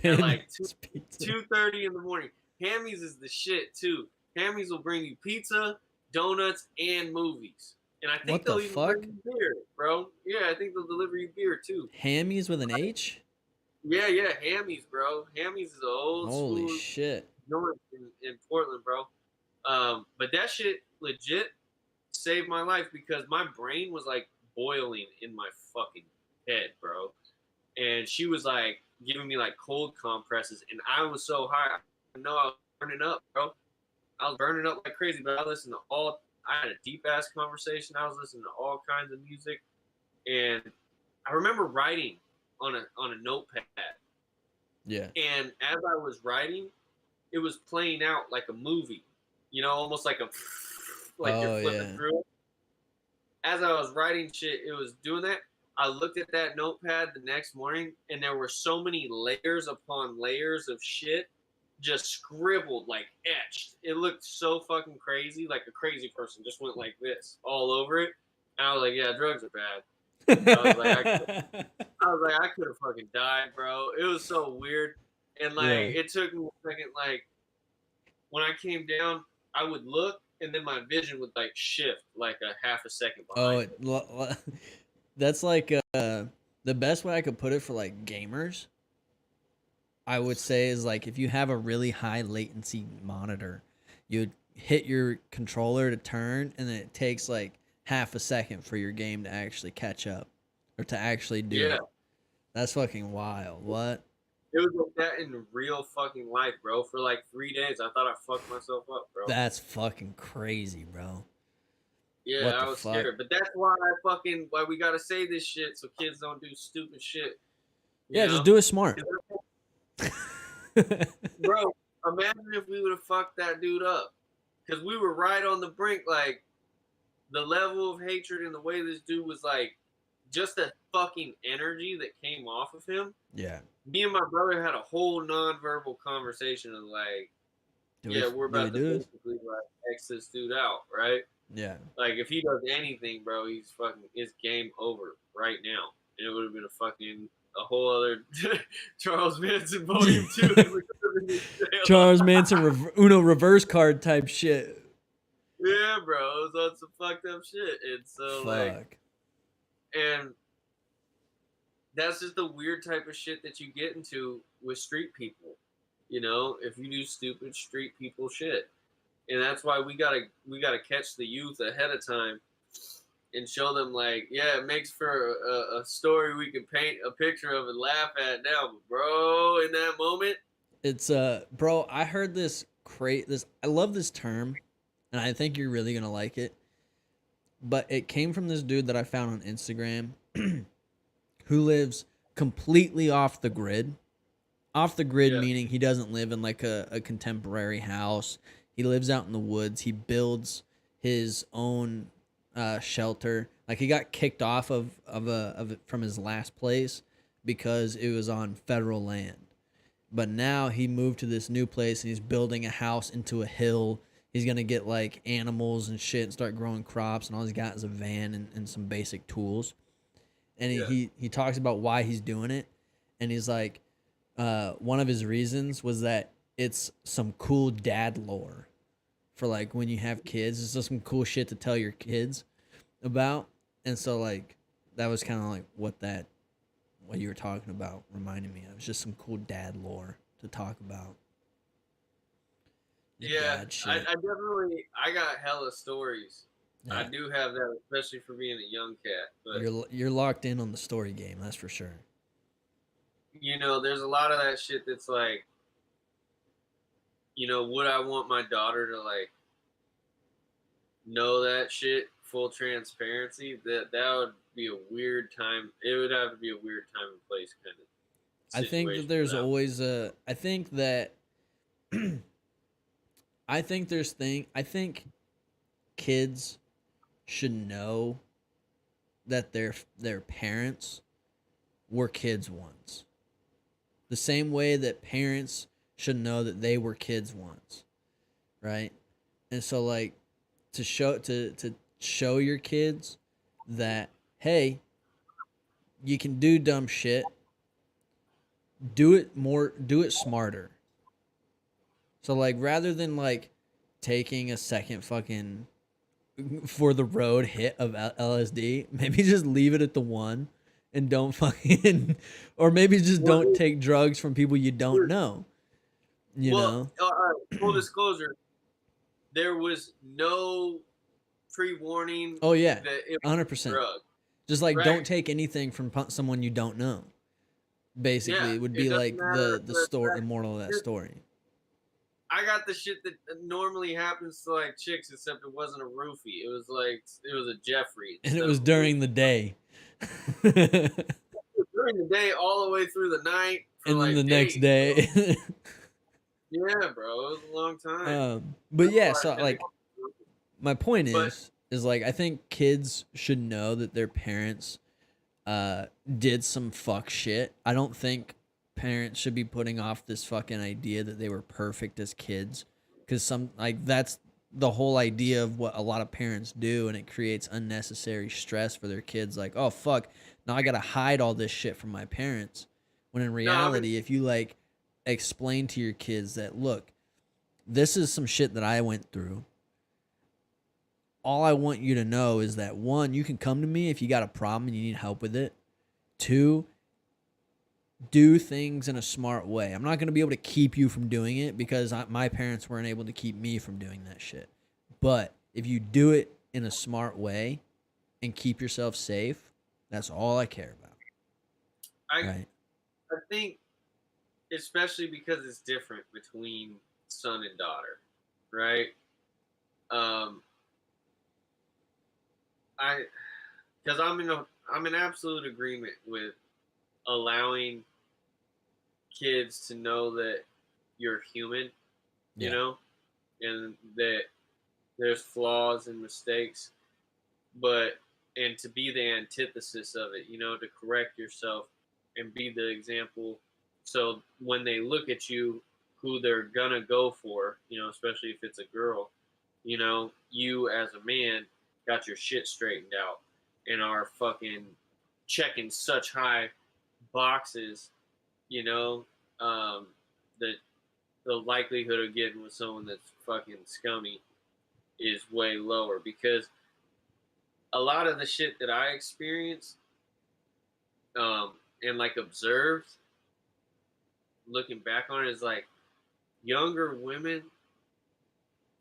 at like 2:30 in the morning. Hammy's is the shit too. Hammy's will bring you pizza, donuts, and movies. And I think they'll even bring you beer, bro. Yeah, I think they'll deliver you beer too. Hammy's with an H? Yeah, Hammy's, bro. Hammy's is an old Holy school shit. joint in Portland, bro. But that shit legit saved my life because my brain was like boiling in my fucking head, bro. And she was like giving me like cold compresses, and I was so high. I know I was burning up, bro. I was burning up like crazy, but I listened to I had a deep ass conversation. I was listening to all kinds of music, and I remember writing on a notepad. Yeah. And as I was writing, it was playing out like a movie, almost like you're flipping through it. As I was writing shit, it was doing that. I looked at that notepad the next morning, and there were so many layers upon layers of shit just scribbled, like etched. It looked so fucking crazy, like a crazy person just went like this all over it. And I was like, yeah, drugs are bad. I was like, I could have fucking died, bro. It was so weird. And like, It took me a second. Like, when I came down, I would look, and then my vision would like shift like a half a second behind. That's like the best way I could put it for like gamers, I would say, is like if you have a really high latency monitor, you hit your controller to turn, and then it takes like half a second for your game to actually catch up or to actually do it. That's fucking wild. What? It was like that in real fucking life, bro. For like 3 days, I thought I fucked myself up, bro. That's fucking crazy, bro. Yeah, I was scared. But that's why why we gotta say this shit so kids don't do stupid shit. Yeah, just do it smart. Bro, imagine if we would have fucked that dude up. Because we were right on the brink, like, the level of hatred and the way this dude was, like, just the fucking energy that came off of him. Yeah. Me and my brother had a whole non-verbal conversation of, like, we're about to basically, like, X this dude out, right? Yeah. Like, if he does anything, bro, it's game over right now. And it would have been a whole other Charles Manson Volume 2. Charles Manson Uno reverse card type shit. Yeah, bro. It was on some fucked up shit. And so, and that's just the weird type of shit that you get into with street people. If you do stupid street people shit. And that's why we gotta catch the youth ahead of time and show them, like, yeah, it makes for a story we can paint a picture of and laugh at now, but bro, in that moment, It's bro, I heard this I love this term and I think you're really going to like it. But it came from this dude that I found on Instagram who lives completely off the grid. Off the grid Yeah. meaning he doesn't live in like a contemporary house. He lives out in the woods. He builds his own shelter. Like he got kicked off of from his last place because it was on federal land. But now he moved to this new place and he's building a house into a hill. He's gonna get like animals and shit and start growing crops, and all he's got is a van and some basic tools. And Yeah. he talks about why he's doing it, and he's like, one of his reasons was that it's some cool dad lore for like when you have kids. It's just some cool shit to tell your kids about. And so like that was kind of like what you were talking about reminded me of. It's just some cool dad lore to talk about. The Yeah, dad I shit. I got hella stories. I Yeah. do have that, especially for being a young cat. But You're locked in on the story game, that's for sure. there's a lot of that shit that's like, would I want my daughter to like know that shit? Full transparency. That would be a weird time. It would have to be a weird time and place kind of I think that situation for there's that. always a I think that I think kids should know that their parents were kids once. The same way that parents should know that they were kids once, right? And so like to show your kids that hey, you can do dumb shit. Do it smarter. So like rather than like taking a second fucking for the road hit of LSD, maybe just leave it at the one and don't fucking or maybe just Well, don't take drugs from people you don't know. You know? full disclosure, there was no pre-warning Oh yeah. that it was a 100%. drug. Just like Right. don't take anything from someone you don't know. Basically, Yeah, it would it be doesn't like matter. the story, the moral of that Here's- story. I got the shit that normally happens to like chicks, except it wasn't a roofie. It was a Jeffrey. And it was during the day. And During the day, all the way through the night. For then like the next days, day. bro. Yeah, bro, it was a long time. But That's yeah, why I so said like my point But- is like I think kids should know that their parents did some fuck shit. I don't think parents should be putting off this fucking idea that they were perfect as kids, cuz some like that's the whole idea of what a lot of parents do, and it creates unnecessary stress for their kids like, "Oh fuck, now I got to hide all this shit from my parents." When in reality, if you like explain to your kids that, "Look, this is some shit that I went through. All I want you to know is that one, you can come to me if you got a problem and you need help with it. Two, do things in a smart way. I'm not going to be able to keep you from doing it because my parents weren't able to keep me from doing that shit. But if you do it in a smart way and keep yourself safe, that's all I care about." Right? I think, especially because it's different between son and daughter, right? I because I'm in absolute agreement with allowing kids to know that you're human, you Yeah. know, and that there's flaws and mistakes, and to be the antithesis of it, to correct yourself and be the example. So when they look at you, who they're gonna go for, especially if it's a girl, you as a man got your shit straightened out and are fucking checking such high boxes, you know, that the likelihood of getting with someone that's fucking scummy is way lower, because a lot of the shit that I experienced, and like observed looking back on it, is like younger women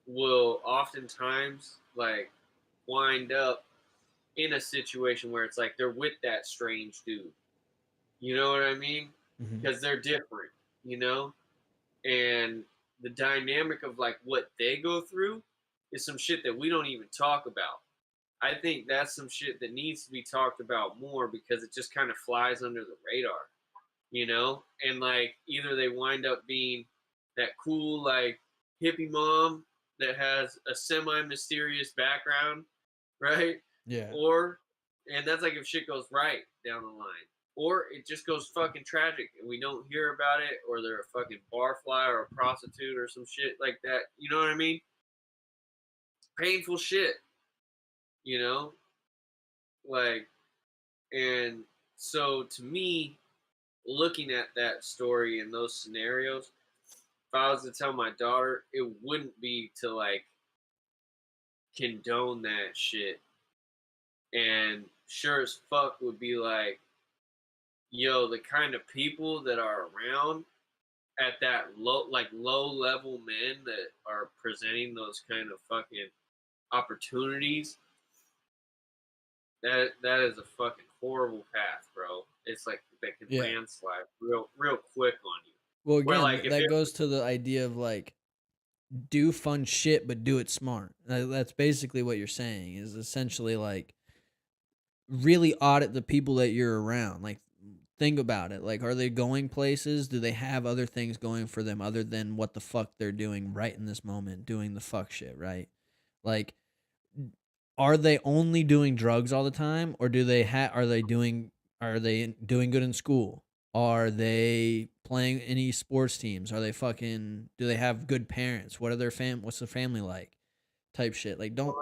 will oftentimes like wind up in a situation where it's like they're with that strange dude. You know what I mean? Mhm. Because they're different, you know? and the dynamic of like what they go through is some shit that we don't even talk about. I think that's some shit that needs to be talked about more because it just kind of flies under the radar, you know? And like either they wind up being that cool like hippie mom that has a semi mysterious background, right? Yeah. Or and that's like if shit goes right down the line. Or it just goes fucking tragic and we don't hear about it, or they're a fucking barfly or a prostitute or some shit like that. You know what I mean? Painful shit, you know? Like, and so to me, looking at that story and those scenarios, if I was to tell my daughter, it wouldn't be to like condone that shit. And sure as fuck would be like, yo, the kind of people that are around at that low level men that are presenting those kind of fucking opportunities, that is a fucking horrible path, bro. It's like they can landslide real quick on you. Well, Where, again, like, that goes to the idea of like, do fun shit, but do it smart. That's basically what you're saying. Is essentially like really audit the people that you're around. Like, think about it. Like, are they going places? Do they have other things going for them other than what the fuck they're doing right in this moment, doing the fuck shit, right? Like, are they only doing drugs all the time, or do they are they doing good in school? Are they playing any sports teams? Are they fucking do they have good parents? What are their what's their family like? Type shit. Like, don't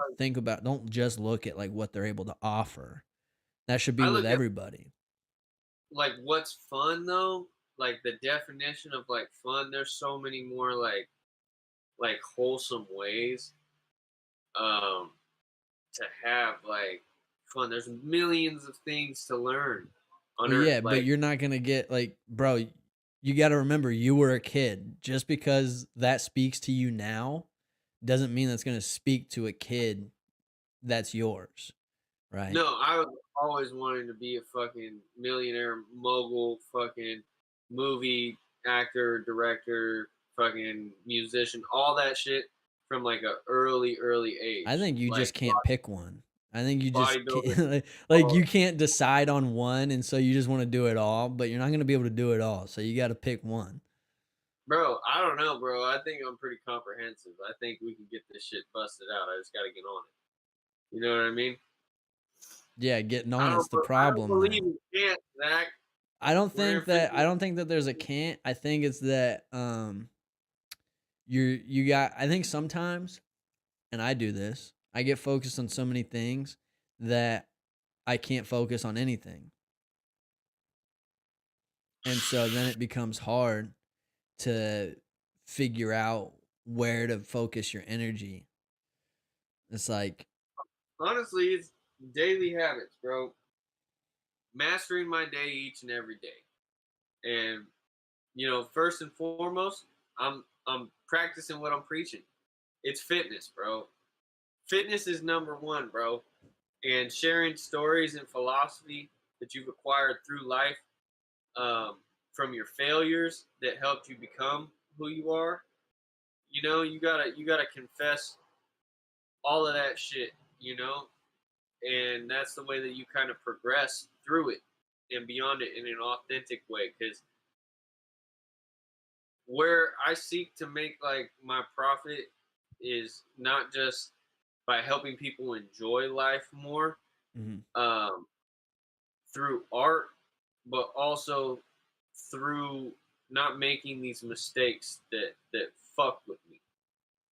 just look at like what they're able to offer. That should be I with look at everybody. like what's fun though, like the definition of like fun. There's so many more like wholesome ways to have like fun. There's millions of things to learn on Well, Earth. yeah, but Like, you're not gonna get like, bro. You got to remember, you were a kid. Just because that speaks to you now, doesn't mean that's gonna speak to a kid that's yours, right? no, I was always wanting to be a fucking millionaire mogul, fucking movie actor, director, fucking musician, all that shit from like a early age. I think you like, just can't pick one. I think you just bodybuilding. can't, like you can't decide on one, and so you just want to do it all, but you're not gonna be able to do it all. So you got to pick one. Bro, I don't know, bro. I think I'm pretty comprehensive. I think we can get this shit busted out. I just got to get on it. You know what I mean? Yeah, getting I on don't, it's the problem. I don't believe Though. you can't, Zach. I don't think that there's a can't. I think it's that you got. I think sometimes, and I do this. I get focused on so many things that I can't focus on anything, and so then it becomes hard to figure out where to focus your energy. It's like, Honestly, it's daily habits, bro. Mastering my day each and every day. And you know, first and foremost, I'm practicing what I'm preaching. It's fitness, bro. Fitness is number one, bro. And sharing stories and philosophy that you've acquired through life, from your failures that helped you become who you are. You know, you gotta confess all of that shit. You know, and that's the way that you kind of progress through it and beyond it in an authentic way. Because where I seek to make like my profit is not just by helping people enjoy life more, um, through art, but also through not making these mistakes that fuck with me,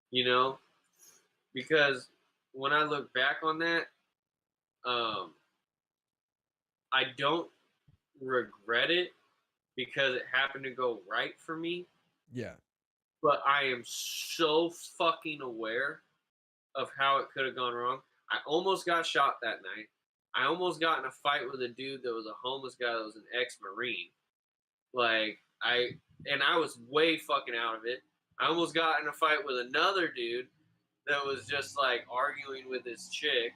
you know? Because when I look back on that, um, I don't regret it because it happened to go right for me. yeah, But I am so fucking aware of how it could have gone wrong. I almost got shot that night. I almost got in a fight with a dude that was a homeless guy that was an ex-Marine. Like, I was way fucking out of it. I almost got in a fight with another dude that was just like arguing with his chick,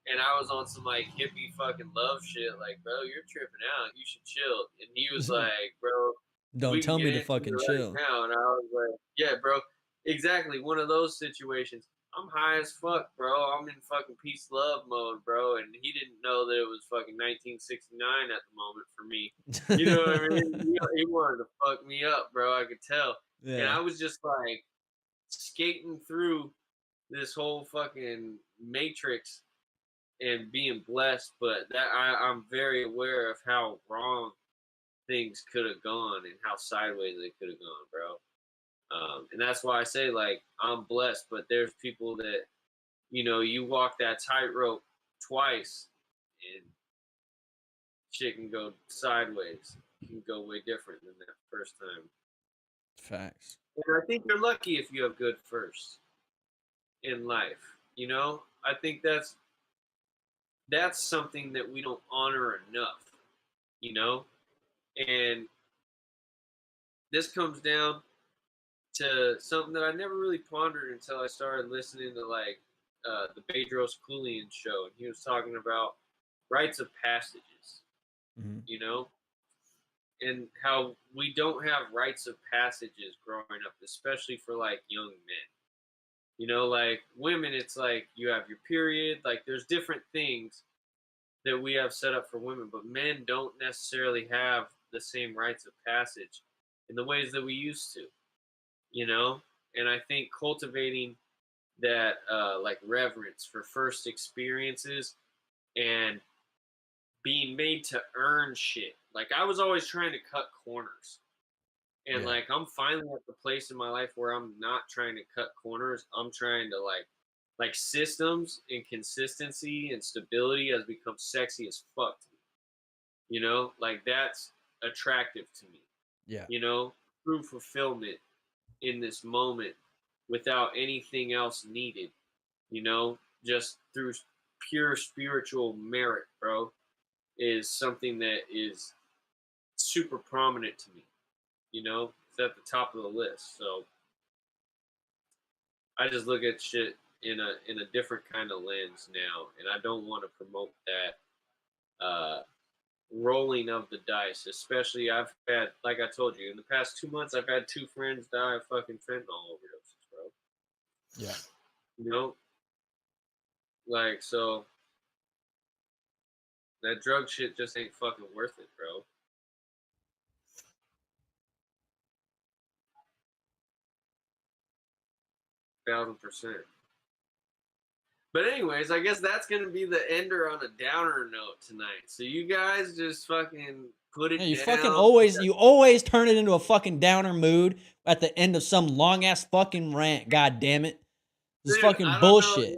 and I was on some like hippie fucking love shit. Like, bro, you're tripping out. You should chill. And he was like, bro, Don't we can tell get me to into fucking it right chill. now. And I was like, yeah, bro, exactly. One of those situations. I'm high as fuck, bro. I'm in fucking peace love mode, bro. And he didn't know that it was fucking 1969 at the moment for me. You know what I mean? He wanted to fuck me up, bro. I could tell. And Yeah. I was just like skating through this whole fucking matrix and being blessed, but that I'm very aware of how wrong things could have gone and how sideways they could have gone, bro. And that's why I say, like, I'm blessed, but there's people that, you know, you walk that tightrope twice and shit can go sideways. It can go way different than that first time. Facts. And I think you're lucky if you have good firsts in life. You know, I think that's something that we don't honor enough, you know? And this comes down to something that I never really pondered until I started listening to like the Bedros Keuilian show, and he was talking about rites of passages, Mm-hmm. you know, and how we don't have rites of passages growing up, especially for like young men. You know, like women, it's like you have your period, like there's different things that we have set up for women, but men don't necessarily have the same rites of passage in the ways that we used to, you know? And I think cultivating that like reverence for first experiences and being made to earn shit. Like I was always trying to cut corners. And Yeah. like I'm finally at the place in my life where I'm not trying to cut corners. I'm trying to like systems and consistency and stability has become sexy as fuck to me. You know, like that's attractive to me. Yeah. You know, true fulfillment in this moment without anything else needed. You know, just through pure spiritual merit, bro, is something that is super prominent to me. You know, it's at the top of the list. So I just look at shit in a different kind of lens now, and I don't want to promote that rolling of the dice. Especially, I've had, like I told you, in the past 2 months, I've had 2 friends die of fucking fentanyl overdoses, bro. Yeah. You know, like so that drug shit just ain't fucking worth it, bro. %1,000. But anyways, I guess that's gonna be the ender on a downer note tonight. So you guys just fucking put it Yeah, you down. fucking always turn it into a fucking downer mood at the end of some long ass fucking rant. God damn it. This is Dude, fucking bullshit.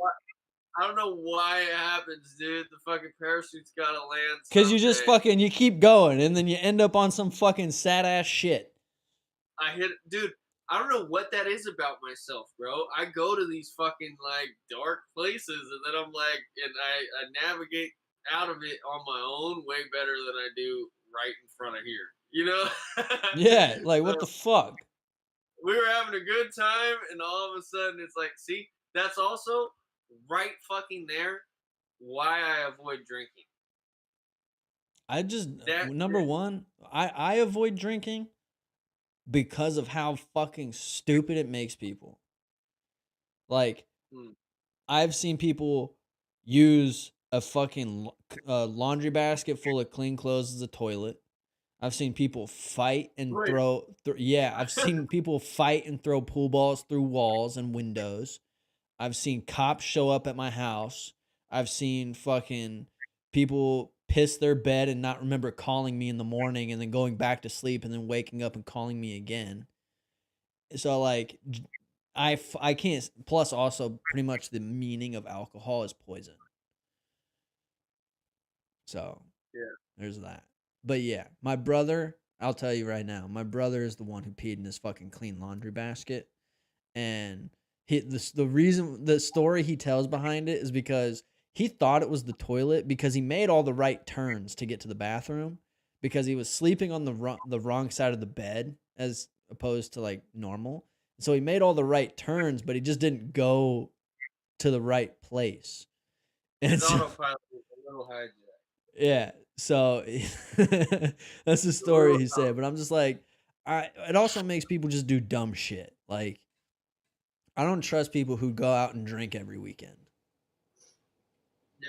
I don't know why it happens, dude. The fucking parachute's gotta land Cause you just someday. fucking you keep going and then you end up on some fucking sad ass shit. Dude, I don't know what that is about myself, bro. I go to these fucking like dark places and then I'm like, and I navigate out of it on my own way better than I do right in front of here. You know? Yeah, like So what the fuck? we were having a good time and all of a sudden it's like, see, that's also right fucking there why I avoid drinking. I just That number one, I avoid drinking because of how fucking stupid it makes people. Like Hmm. I've seen people use a fucking laundry basket full of clean clothes as a toilet. I've seen people fight and Right. throw. Yeah, I've seen people fight and throw pool balls through walls and windows. I've seen cops show up at my house. I've seen fucking people piss their bed and not remember calling me in the morning and then going back to sleep and then waking up and calling me again. So like I can't, plus also pretty much the meaning of alcohol is poison. So Yeah. there's that. But yeah, my brother, I'll tell you right now, my brother is the one who peed in his fucking clean laundry basket. And the story he tells behind it is because he thought it was the toilet because he made all the right turns to get to the bathroom because he was sleeping on the wrong side of the bed as opposed to like normal. So he made all the right turns, but he just didn't go to the right place. And His so, autopilot is a little hijacked. yeah, so that's the story he said. But I'm just like, it also makes people just do dumb shit. Like, I don't trust people who go out and drink every weekend. Yeah.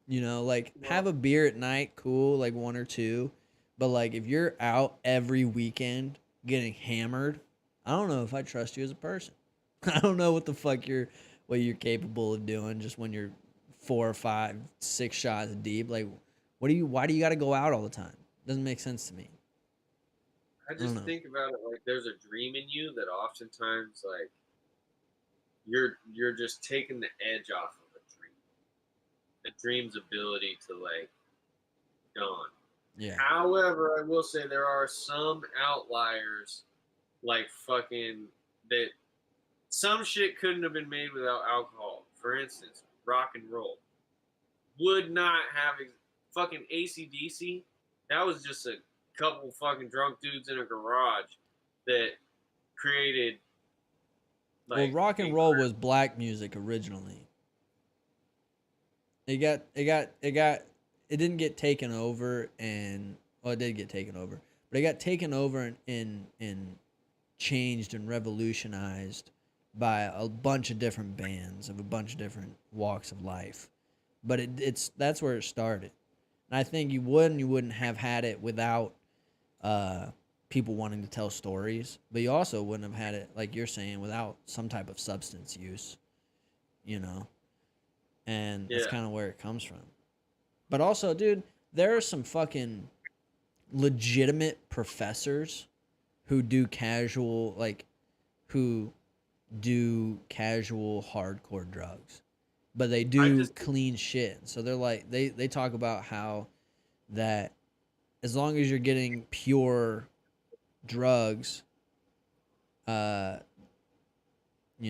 You know, like, Well, have a beer at night, cool, like one or two. But like, if you're out every weekend getting hammered, I don't know if I trust you as a person. I don't know what the fuck what you're capable of doing just when you're 4 or 5, 6 shots deep. Like, why do you got to go out all the time? Doesn't make sense to me. I I don't just know. think about it like there's a dream in you that oftentimes like you're just taking the edge off of a dream's ability to like dawn. Yeah. However, I will say there are some outliers, like fucking that some shit couldn't have been made without alcohol. For instance, rock and roll would not have fucking ACDC. That was just a couple fucking drunk dudes in a garage that created Well, like rock and roll was black music originally. It didn't get taken over, and well, it did get taken over, but it got taken over and changed and revolutionized by a bunch of different bands of a bunch of different walks of life. But that's where it started. And I think you wouldn't have had it without people wanting to tell stories, but you also wouldn't have had it, like you're saying, without some type of substance use, you know? And that's kind of where it comes from. But also, dude, there are some fucking legitimate professors who do casual hardcore drugs, but they do clean shit. So they're like, they talk about how that as long as you're getting pure drugs, you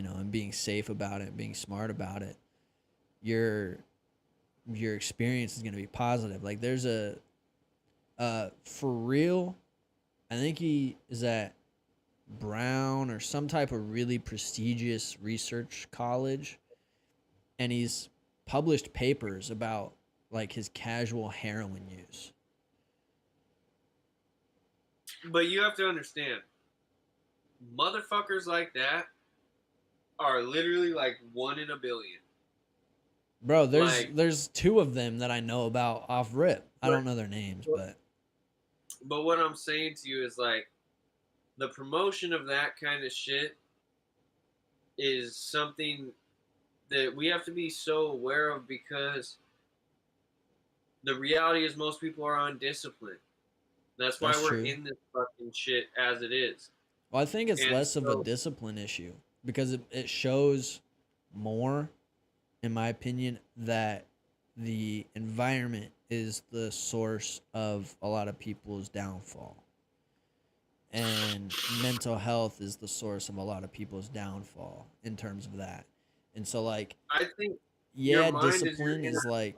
know, and being safe about it, being smart about it, your experience is going to be positive. Like, there's for real, I think he is at Brown or some type of really prestigious research college, and he's published papers about like his casual heroin use. But you have to understand, motherfuckers like that are literally like 1 in a billion. Bro, there's 2 of them that I know about off rip. I don't know their names, but what I'm saying to you is like the promotion of that kind of shit is something that we have to be so aware of, because the reality is most people are undisciplined. That's why we're in this fucking shit as it is. Well, I think it's less of a discipline issue because it shows more, in my opinion, that the environment is the source of a lot of people's downfall. And mental health is the source of a lot of people's downfall in terms of that. And so, like, I think, yeah, discipline is like,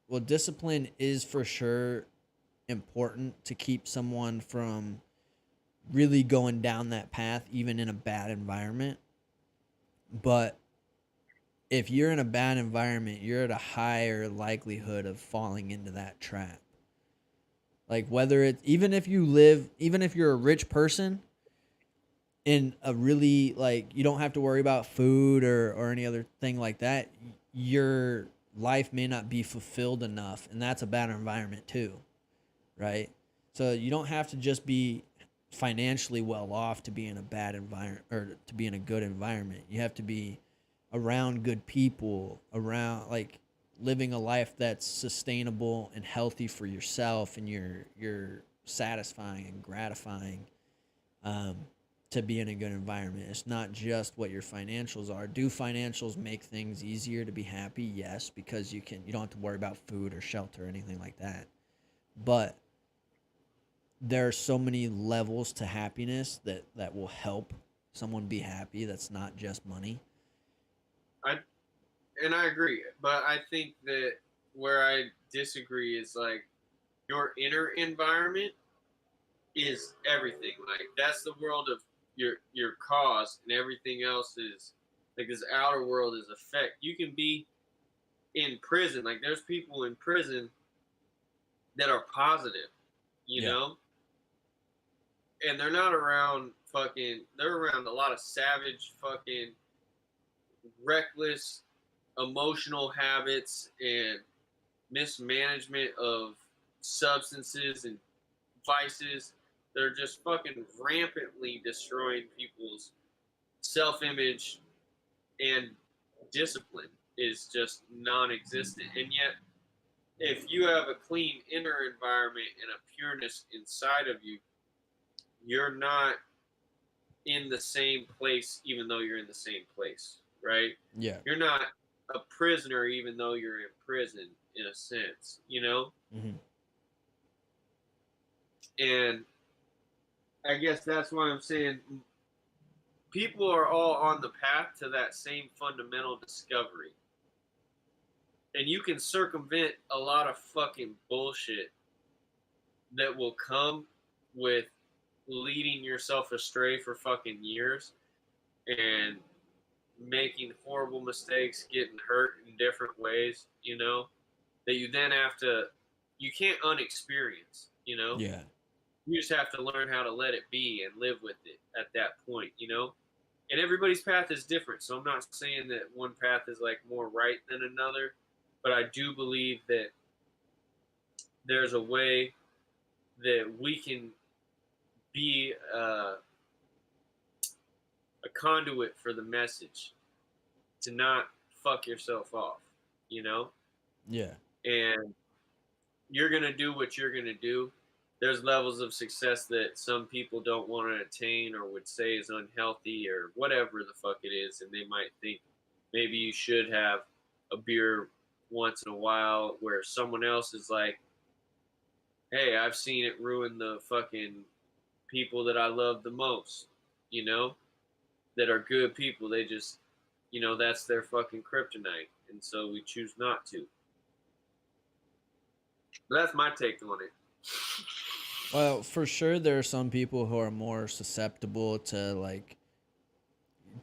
well, discipline is for sure important to keep someone from really going down that path, even in a bad environment. But if you're in a bad environment, you're at a higher likelihood of falling into that trap. Like, whether it's even if you're a rich person in a really, like, you don't have to worry about food or any other thing like that, your life may not be fulfilled enough, and that's a bad environment too, right? So you don't have to just be financially well off to be in a bad environment or to be in a good environment. You have to be around good people, around, like, living a life that's sustainable and healthy for yourself, and you're satisfying and gratifying, to be in a good environment. It's not just what your financials are. Do financials make things easier to be happy? Yes, because you don't have to worry about food or shelter or anything like that. But there are so many levels to happiness that will help someone be happy. That's not just money. I agree, but I think that where I disagree is like your inner environment is everything. Like, that's the world of your cause, and everything else is like this outer world is effect. You can be in prison. Like, there's people in prison that are positive, you know? and they're not around they're around a lot of savage fucking reckless emotional habits and mismanagement of substances and vices that are just fucking rampantly destroying people's self-image, and discipline is just non-existent. And yet if you have a clean inner environment and a pureness inside of you, you're not in the same place even though you're in the same place, right? Yeah. You're not a prisoner even though you're in prison, in a sense, you know? Mm-hmm. And I guess that's why I'm saying people are all on the path to that same fundamental discovery. And you can circumvent a lot of fucking bullshit that will come with leading yourself astray for fucking years and making horrible mistakes, getting hurt in different ways, you know, that you then you can't unexperience, you know? Yeah. You just have to learn how to let it be and live with it at that point, you know? And everybody's path is different. So I'm not saying that one path is like more right than another, but I do believe that there's a way that we can be a conduit for the message to not fuck yourself off, you know? Yeah. And you're going to do what you're going to do. There's levels of success that some people don't want to attain or would say is unhealthy or whatever the fuck it is. And they might think maybe you should have a beer once in a while, where someone else is like, hey, I've seen it ruin the fucking people that I love the most, you know, that are good people. They just, you know, that's their fucking kryptonite. And so we choose not to. But that's my take on it. Well, for sure, there are some people who are more susceptible to like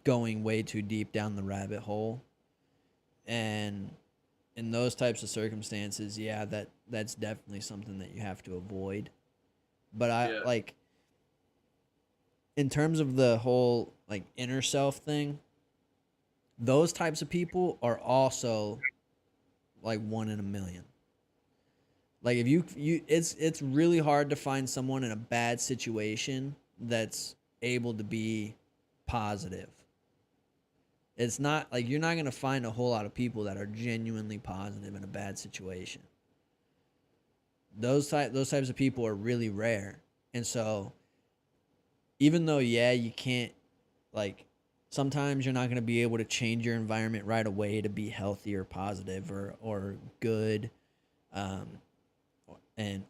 going way too deep down the rabbit hole, and in those types of circumstances, yeah, that's definitely something that you have to avoid. But I like, in terms of the whole like inner self thing, those types of people are also like one in a million. Like if you it's really hard to find someone in a bad situation that's able to be positive. It's not like you're not going to find a whole lot of people that are genuinely positive in a bad situation. Those types of people are really rare. And so even though you can't, like, sometimes you're not going to be able to change your environment right away to be healthy or positive or good,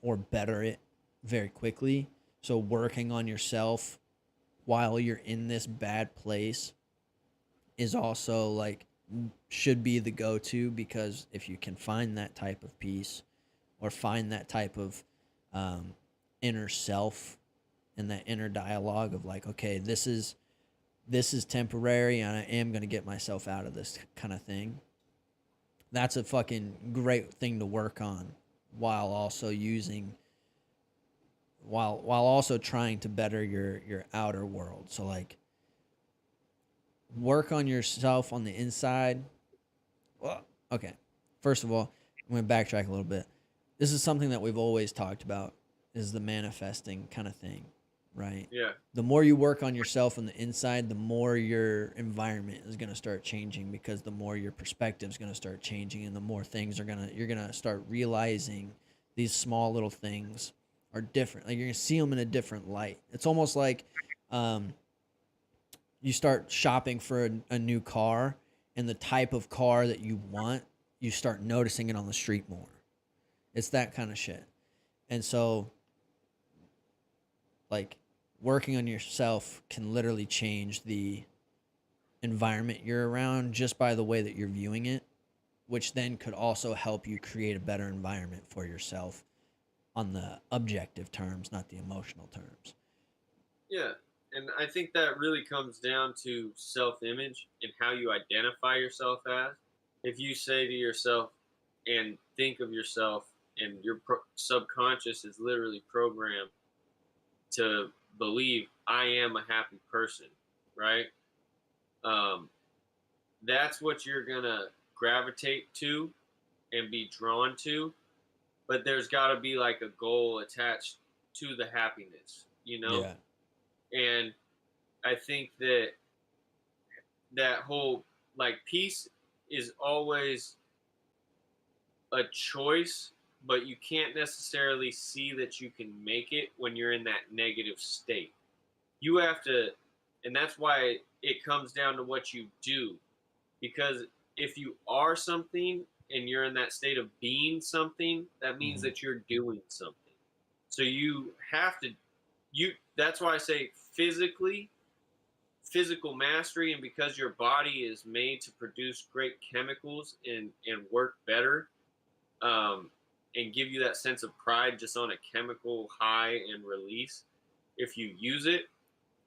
or better it very quickly. So working on yourself while you're in this bad place is also like should be the go-to, because if you can find that type of peace or find that type of inner self and that inner dialogue of like, okay, this is temporary and I am going to get myself out of this kind of thing. That's a fucking great thing to work on while also trying to better your outer world. So like work on yourself on the inside. Well, okay. First of all, I'm going to backtrack a little bit. This is something that we've always talked about, is the manifesting kind of thing, right? Yeah. The more you work on yourself on the inside, the more your environment is going to start changing, because the more your perspective is going to start changing, and the more things you're going to start realizing these small little things are different. Like you're going to see them in a different light. It's almost like you start shopping for a new car, and the type of car that you want, you start noticing it on the street more. It's that kind of shit. And so like working on yourself can literally change the environment you're around just by the way that you're viewing it, which then could also help you create a better environment for yourself on the objective terms, not the emotional terms. Yeah. And I think that really comes down to self-image and how you identify yourself as. If you say to yourself and think of yourself, and your subconscious is literally programmed to believe I am a happy person, right? That's what you're gonna gravitate to and be drawn to. But there's got to be like a goal attached to the happiness, you know? Yeah. And I think that that whole like peace is always a choice, but you can't necessarily see that you can make it when you're in that negative state. You have to, and that's why it comes down to what you do. Because if you are something and you're in that state of being something, that means Mhm. that you're doing something. So you have to, that's why I say physical mastery, and because your body is made to produce great chemicals and work better, and give you that sense of pride just on a chemical high and release. If you use it,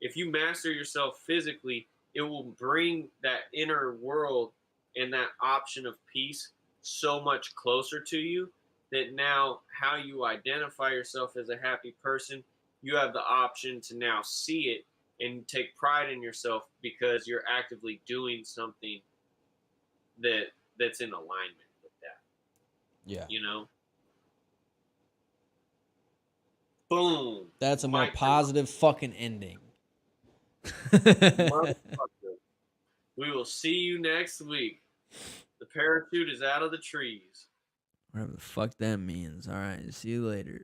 if you master yourself physically, it will bring that inner world and that option of peace so much closer to you that now how you identify yourself as a happy person, you have the option to now see it and take pride in yourself because you're actively doing something that's in alignment with that, Yeah. you know? Boom. That's a more Mic drop. positive fucking ending. Motherfucker. We will see you next week. The parachute is out of the trees. Whatever the fuck that means. All right. See you later.